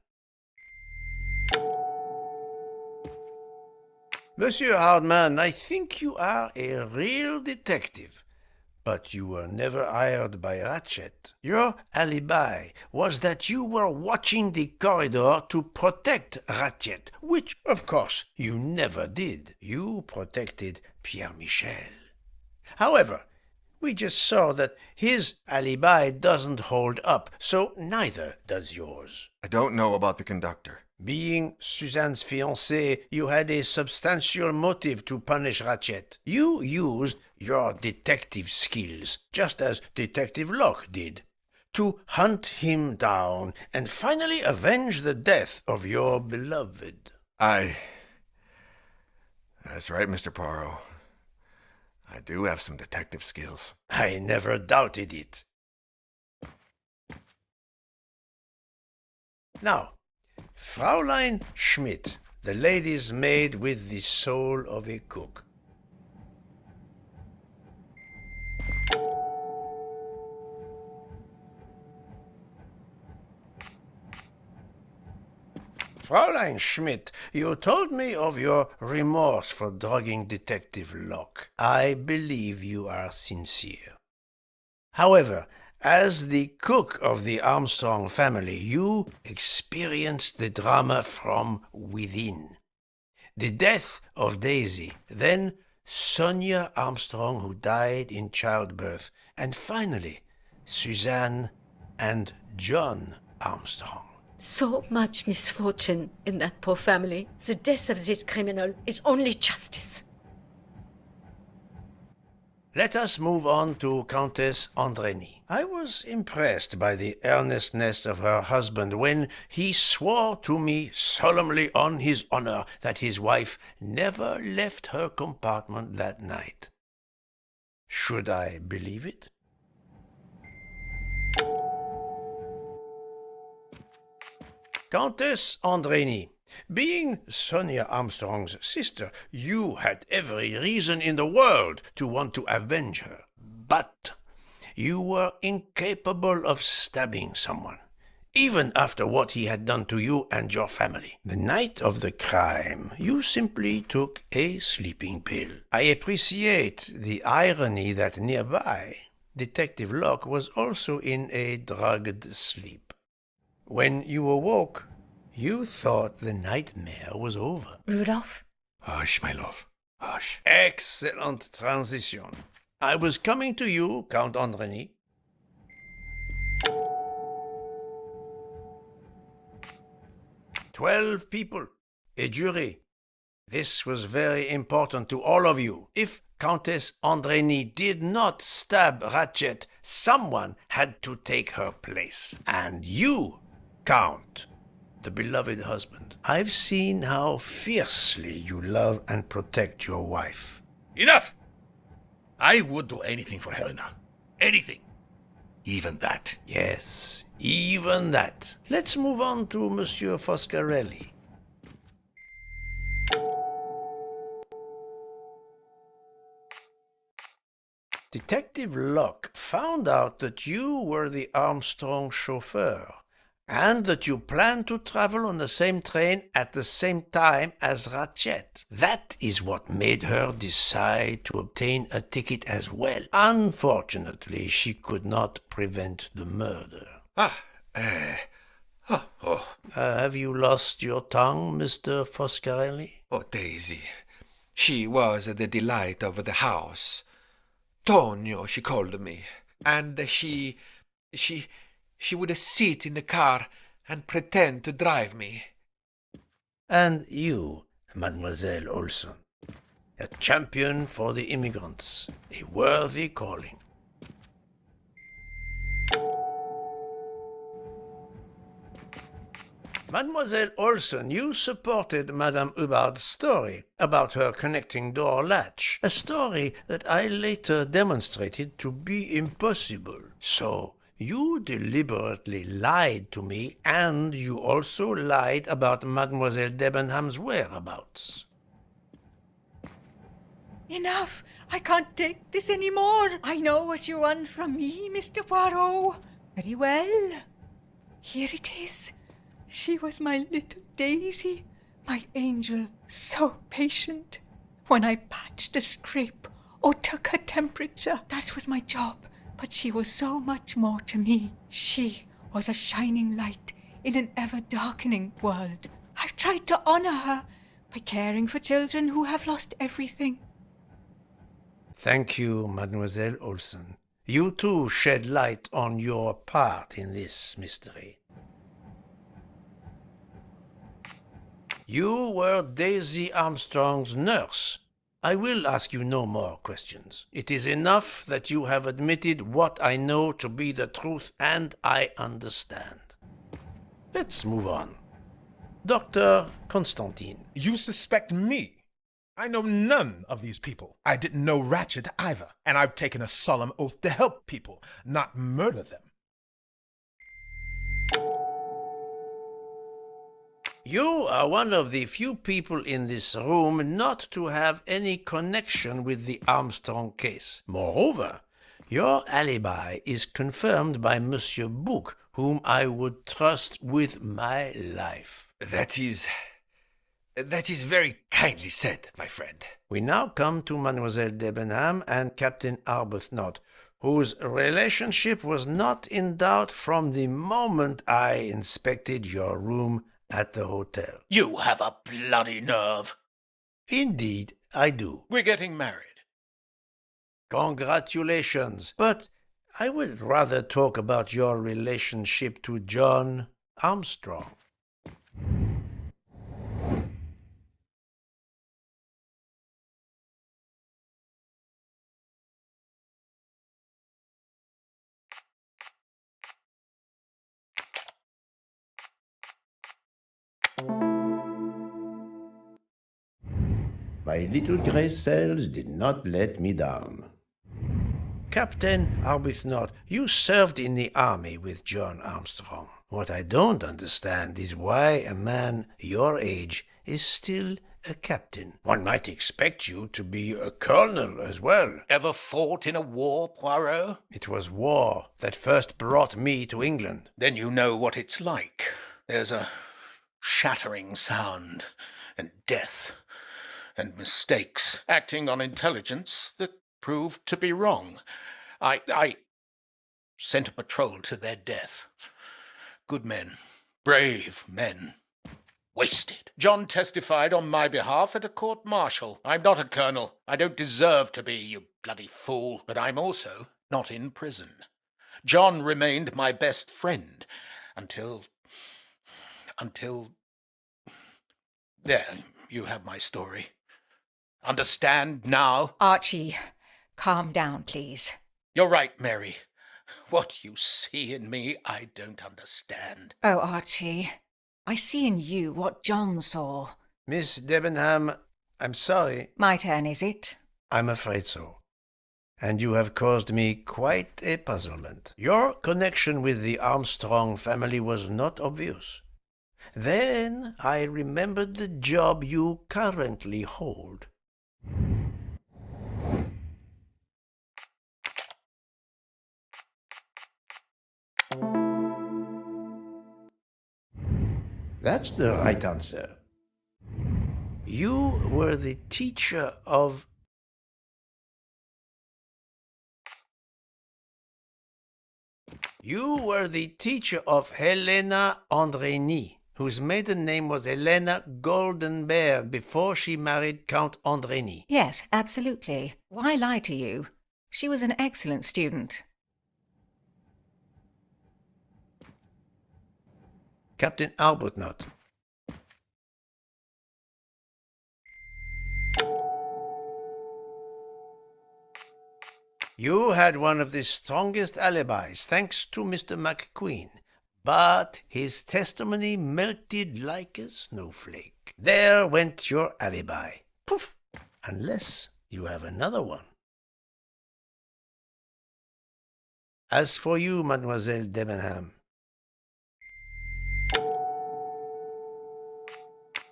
Speaker 1: Monsieur Hardman, I think you are a real detective, but you were never hired by Ratchet. Your alibi was that you were watching the corridor to protect Ratchet, which, of course, you never did. You protected Pierre Michel. However, we just saw that his alibi doesn't hold up, so neither does yours.
Speaker 6: I don't know about the conductor.
Speaker 1: Being Suzanne's fiancé, you had a substantial motive to punish Ratchet. You used your detective skills, just as Detective Locke did, to hunt him down and finally avenge the death of your beloved.
Speaker 6: That's right, Mr. Poirot. I do have some detective skills.
Speaker 1: I never doubted it. Now, Fraulein Schmidt, the lady's maid with the soul of a cook. Fraulein Schmidt, you told me of your remorse for drugging Detective Locke. I believe you are sincere. However, as the cook of the Armstrong family, you experienced the drama from within. The death of Daisy, then Sonia Armstrong, who died in childbirth, and finally Suzanne and John Armstrong.
Speaker 4: So much misfortune in that poor family. The death of this criminal is only justice.
Speaker 1: Let us move on to Countess Andreny. I was impressed by the earnestness of her husband when he swore to me solemnly on his honor that his wife never left her compartment that night. Should I believe it? Countess Andreny, being Sonia Armstrong's sister, you had every reason in the world to want to avenge her. But you were incapable of stabbing someone, even after what he had done to you and your family. The night of the crime, you simply took a sleeping pill. I appreciate the irony that nearby, Detective Locke was also in a drugged sleep. When you awoke, you thought the nightmare was over.
Speaker 10: Rudolph?
Speaker 5: Hush, my love. Hush.
Speaker 1: Excellent transition. I was coming to you, Count Andreny. "12 people, a jury. This was very important to all of you. If Countess Andreny did not stab Ratchet, someone had to take her place. And you, Count, the beloved husband. I've seen how fiercely you love and protect your wife."
Speaker 5: Enough! I would do anything for Helena. Anything. Even that.
Speaker 1: Yes, even that. Let's move on to Monsieur Foscarelli. Detective Locke found out that you were the Armstrong chauffeur, and that you planned to travel on the same train at the same time as Ratchet. That is what made her decide to obtain a ticket as well. Unfortunately, she could not prevent the murder. Have you lost your tongue, Mr. Foscarelli?
Speaker 2: Oh, Daisy. She was the delight of the house. Tonio, she called me. And she would sit in the car and pretend to drive me.
Speaker 1: And you, Mademoiselle Olson, a champion for the immigrants, a worthy calling. Mademoiselle Olson, you supported Madame Hubbard's story about her connecting door latch, a story that I later demonstrated to be impossible. So, you deliberately lied to me, and you also lied about Mademoiselle Debenham's whereabouts.
Speaker 13: Enough! I can't take this anymore. I know what you want from me, Mr. Poirot. Very well. Here it is. She was my little Daisy, my angel, so patient. When I patched a scrape or took her temperature, that was my job. But she was so much more to me. She was a shining light in an ever-darkening world. I've tried to honor her by caring for children who have lost everything.
Speaker 1: Thank you, Mademoiselle Olsen. You too shed light on your part in this mystery. You were Daisy Armstrong's nurse. I will ask you no more questions. It is enough that you have admitted what I know to be the truth, and I understand. Let's move on. Dr. Constantine.
Speaker 8: You suspect me? I know none of these people. I didn't know Ratchet either, and I've taken a solemn oath to help people, not murder them.
Speaker 1: You are one of the few people in this room not to have any connection with the Armstrong case. Moreover, your alibi is confirmed by Monsieur Bouc, whom I would trust with my life.
Speaker 2: That is very kindly said, my friend.
Speaker 1: We now come to Mademoiselle Debenham and Captain Arbuthnot, whose relationship was not in doubt from the moment I inspected your room at the hotel.
Speaker 14: You have a bloody nerve.
Speaker 1: Indeed, I do.
Speaker 14: We're getting married.
Speaker 1: Congratulations. But I would rather talk about your relationship to John Armstrong. My little grey cells did not let me down. Captain Arbuthnot, you served in the army with John Armstrong. What I don't understand is why a man your age is still a captain. One might expect you to be a colonel as well.
Speaker 14: Ever fought in a war, Poirot?
Speaker 1: It was war that first brought me to England.
Speaker 14: Then you know what it's like. There's a shattering sound, and death, and mistakes, acting on intelligence that proved to be wrong. I sent a patrol to their death. Good men, brave men, wasted. John testified on my behalf at a court-martial. I'm not a colonel. I don't deserve to be, you bloody fool. But I'm also not in prison. John remained my best friend until... There, you have my story. Understand now?
Speaker 13: Archie, calm down, please.
Speaker 14: You're right, Mary. What you see in me, I don't understand.
Speaker 13: Oh, Archie, I see in you what John saw.
Speaker 1: Miss Debenham, I'm sorry.
Speaker 13: My turn, is it?
Speaker 1: I'm afraid so. And you have caused me quite a puzzlement. Your connection with the Armstrong family was not obvious. Then I remembered the job you currently hold. That's the right answer. You were the teacher of... You were the teacher of Helena Andrény, whose maiden name was Helena Goldenberg before she married Count Andrény.
Speaker 13: Yes, absolutely. Why lie to you? She was an excellent student.
Speaker 1: Captain Arbuthnot. You had one of the strongest alibis, thanks to Mr. McQueen. But his testimony melted like a snowflake. There went your alibi. Poof! Unless you have another one. As for you, Mademoiselle Debenham,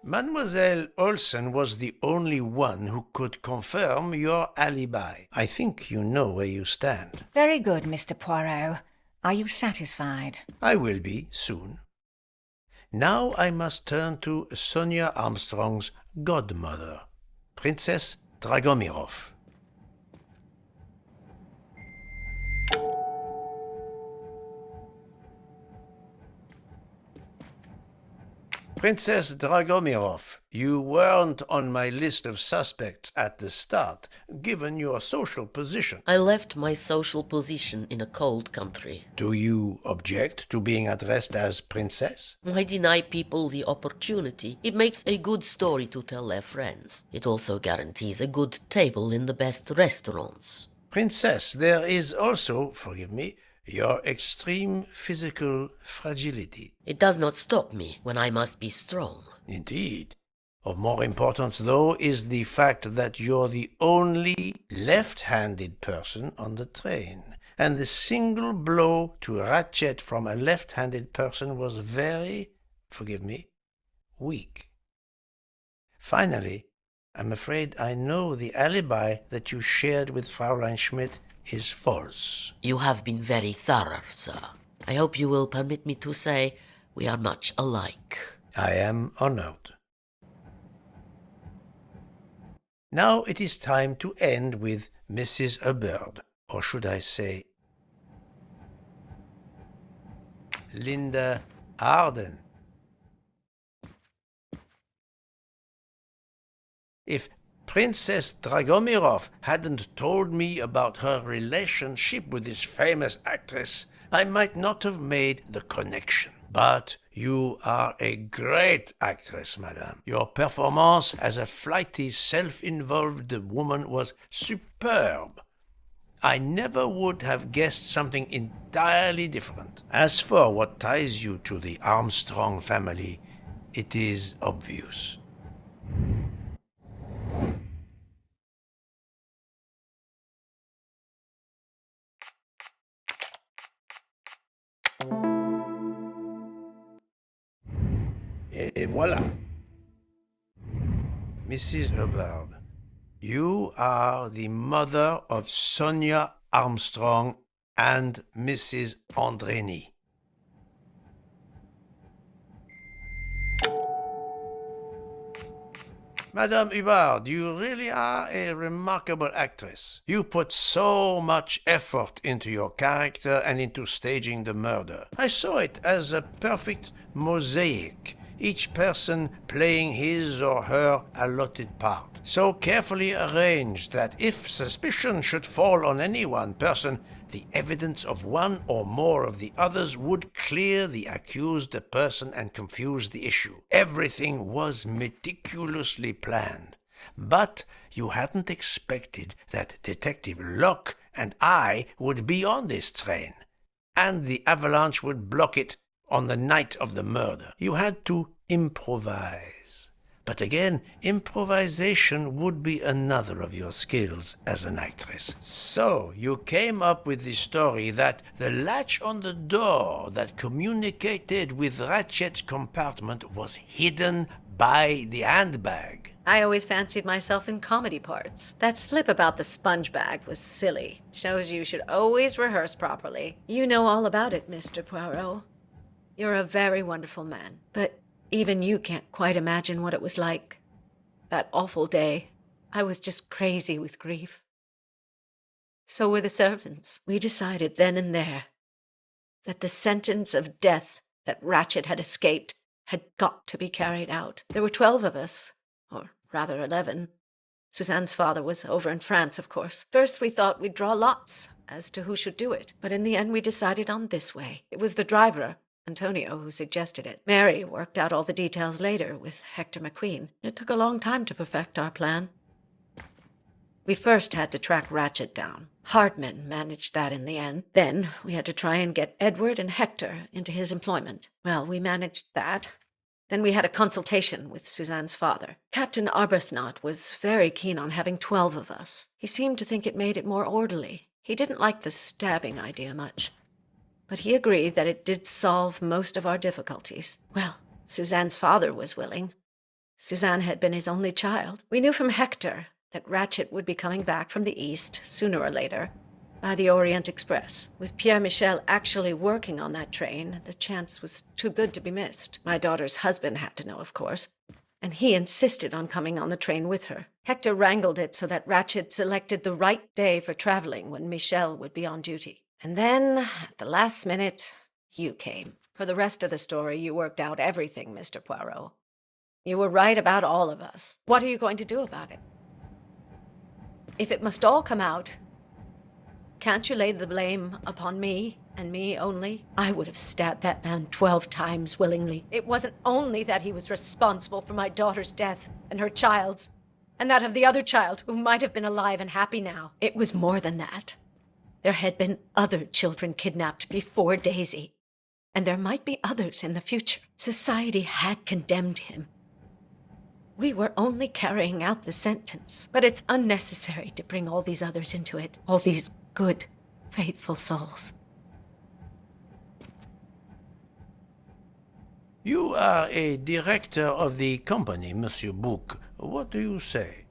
Speaker 1: Mademoiselle Olsen was the only one who could confirm your alibi. I think you know where you stand.
Speaker 13: Very good, Mr. Poirot. Are you satisfied?
Speaker 1: I will be soon. Now I must turn to Sonia Armstrong's godmother, Princess Dragomirov. Princess Dragomirov, you weren't on my list of suspects at the start, given your social position.
Speaker 7: I left my social position in a cold country.
Speaker 1: Do you object to being addressed as princess?
Speaker 7: I deny people the opportunity. It makes a good story to tell their friends. It also guarantees a good table in the best restaurants.
Speaker 1: Princess, there is also, forgive me, your extreme physical fragility.
Speaker 7: It does not stop me when I must be strong.
Speaker 1: Indeed. Of more importance, though, is the fact that you're the only left-handed person on the train, and the single blow to Ratchet from a left-handed person was very, forgive me, weak. Finally, I'm afraid I know the alibi that you shared with Fraulein Schmidt is false.
Speaker 7: You have been very thorough, sir. I hope you will permit me to say we are much alike.
Speaker 1: I am honored. Now it is time to end with Mrs. Hubbard, or should I say, Linda Arden. If Princess Dragomirov hadn't told me about her relationship with this famous actress, I might not have made the connection. But you are a great actress, madame. Your performance as a flighty, self-involved woman was superb. I never would have guessed something entirely different. As for what ties you to the Armstrong family, it is obvious. Et voilà. Mrs. Hubbard, you are the mother of Sonia Armstrong and Mrs. Andreni. Madame Hubbard, you really are a remarkable actress. You put so much effort into your character and into staging the murder. I saw it as a perfect mosaic, each person playing his or her allotted part, so carefully arranged that if suspicion should fall on any one person, the evidence of one or more of the others would clear the accused person and confuse the issue. Everything was meticulously planned. But you hadn't expected that Detective Locke and I would be on this train, and the avalanche would block it on the night of the murder. You had to improvise. But again, improvisation would be another of your skills as an actress. So you came up with the story that the latch on the door that communicated with Ratchet's compartment was hidden by the handbag.
Speaker 4: I always fancied myself in comedy parts. That slip about the sponge bag was silly. Shows you should always rehearse properly. You know all about it, Mr. Poirot. You're a very wonderful man, but even you can't quite imagine what it was like. That awful day. I was just crazy with grief. So were the servants. We decided then and there that the sentence of death that Ratchet had escaped had got to be carried out. There were 12 of us, or rather 11. Suzanne's father was over in France, of course. First we thought we'd draw lots as to who should do it, but in the end we decided on this way. It was the driver, Antonio, who suggested it. Mary worked out all the details later with Hector McQueen. It took a long time to perfect our plan. We first had to track Ratchet down. Hardman managed that in the end. Then we had to try and get Edward and Hector into his employment. Well, we managed that. Then we had a consultation with Suzanne's father. Captain Arbuthnot was very keen on having 12 of us. He seemed to think it made it more orderly. He didn't like the stabbing idea much, but he agreed that it did solve most of our difficulties. Well, Suzanne's father was willing. Suzanne had been his only child. We knew from Hector that Ratchet would be coming back from the east sooner or later, by the Orient Express. With Pierre Michel actually working on that train, the chance was too good to be missed. My daughter's husband had to know, of course, and he insisted on coming on the train with her. Hector wrangled it so that Ratchet selected the right day for traveling when Michel would be on duty. And then, at the last minute, you came. For the rest of the story, you worked out everything, Mr. Poirot. You were right about all of us. What are you going to do about it? If it must all come out, can't you lay the blame upon me, and me only? I would have stabbed that man 12 times willingly. It wasn't only that he was responsible for my daughter's death, and her child's, and that of the other child who might have been alive and happy now. It was more than that. There had been other children kidnapped before Daisy, and there might be others in the future. Society had condemned him. We were only carrying out the sentence, but it's unnecessary to bring all these others into it, all these good, faithful souls.
Speaker 1: You are a director of the company, Monsieur Bouc. What do you say?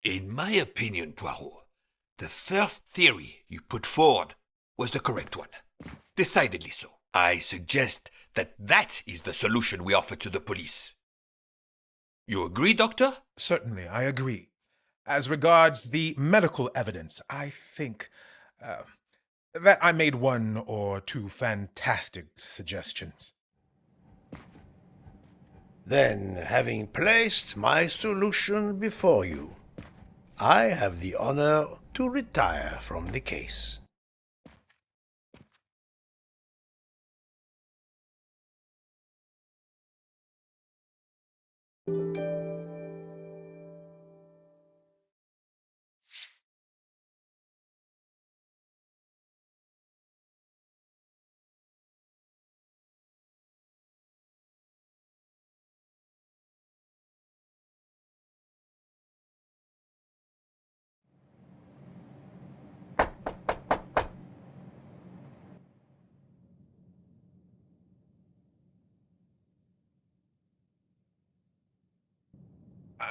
Speaker 2: In my opinion, Poirot, the first theory you put forward was the correct one. Decidedly so. I suggest that is the solution we offer to the police. You agree, Doctor?
Speaker 8: Certainly, I agree. As regards the medical evidence, I think that I made one or two fantastic suggestions.
Speaker 1: Then, having placed my solution before you, I have the honor to retire from the case.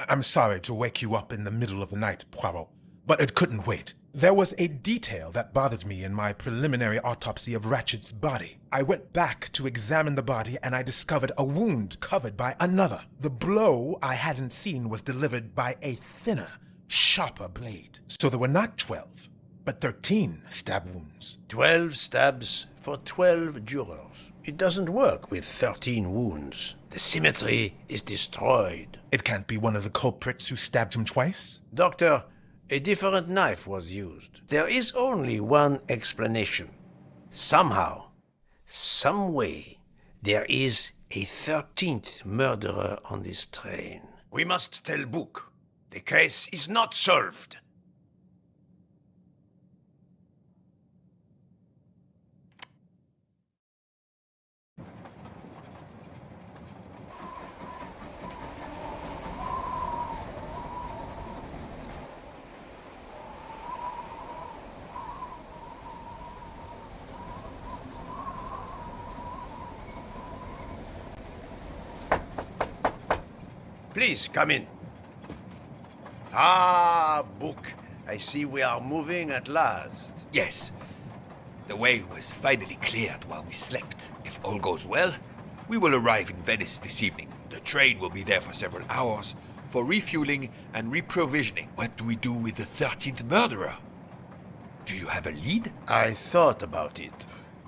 Speaker 8: I'm sorry to wake you up in the middle of the night, Poirot, but it couldn't wait. There was a detail that bothered me in my preliminary autopsy of Ratchet's body. I went back to examine the body and I discovered a wound covered by another. The blow I hadn't seen was delivered by a thinner, sharper blade. So there were not 12, but 13 stab wounds.
Speaker 1: 12 stabs for 12 jurors. It doesn't work with 13 wounds. The symmetry is destroyed.
Speaker 8: It can't be one of the culprits who stabbed him twice?
Speaker 1: Doctor, a different knife was used. There is only one explanation. Somehow, some way, there is a 13th murderer on this train. We must tell Bouc. The case is not solved. Please, come in. Ah, Bouc, I see we are moving at last.
Speaker 2: Yes. The way was finally cleared while we slept. If all goes well, we will arrive in Venice this evening. The train will be there for several hours for refueling and reprovisioning. What do we do with the 13th murderer? Do you have a lead?
Speaker 1: I thought about it.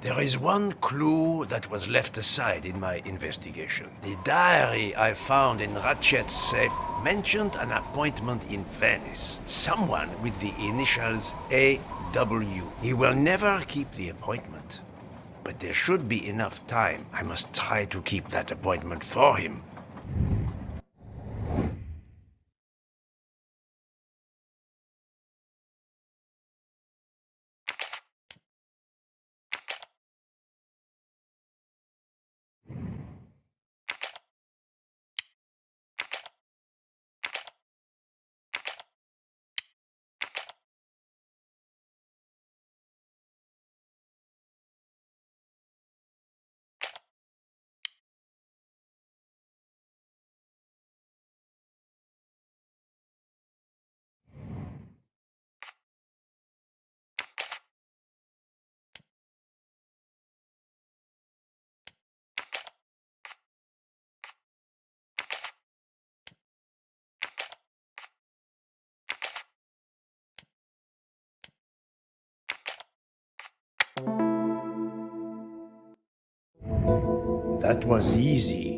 Speaker 1: There is one clue that was left aside in my investigation. The diary I found in Ratchet's safe mentioned an appointment in Venice. Someone with the initials A.W. He will never keep the appointment. But there should be enough time. I must try to keep that appointment for him. That was easy.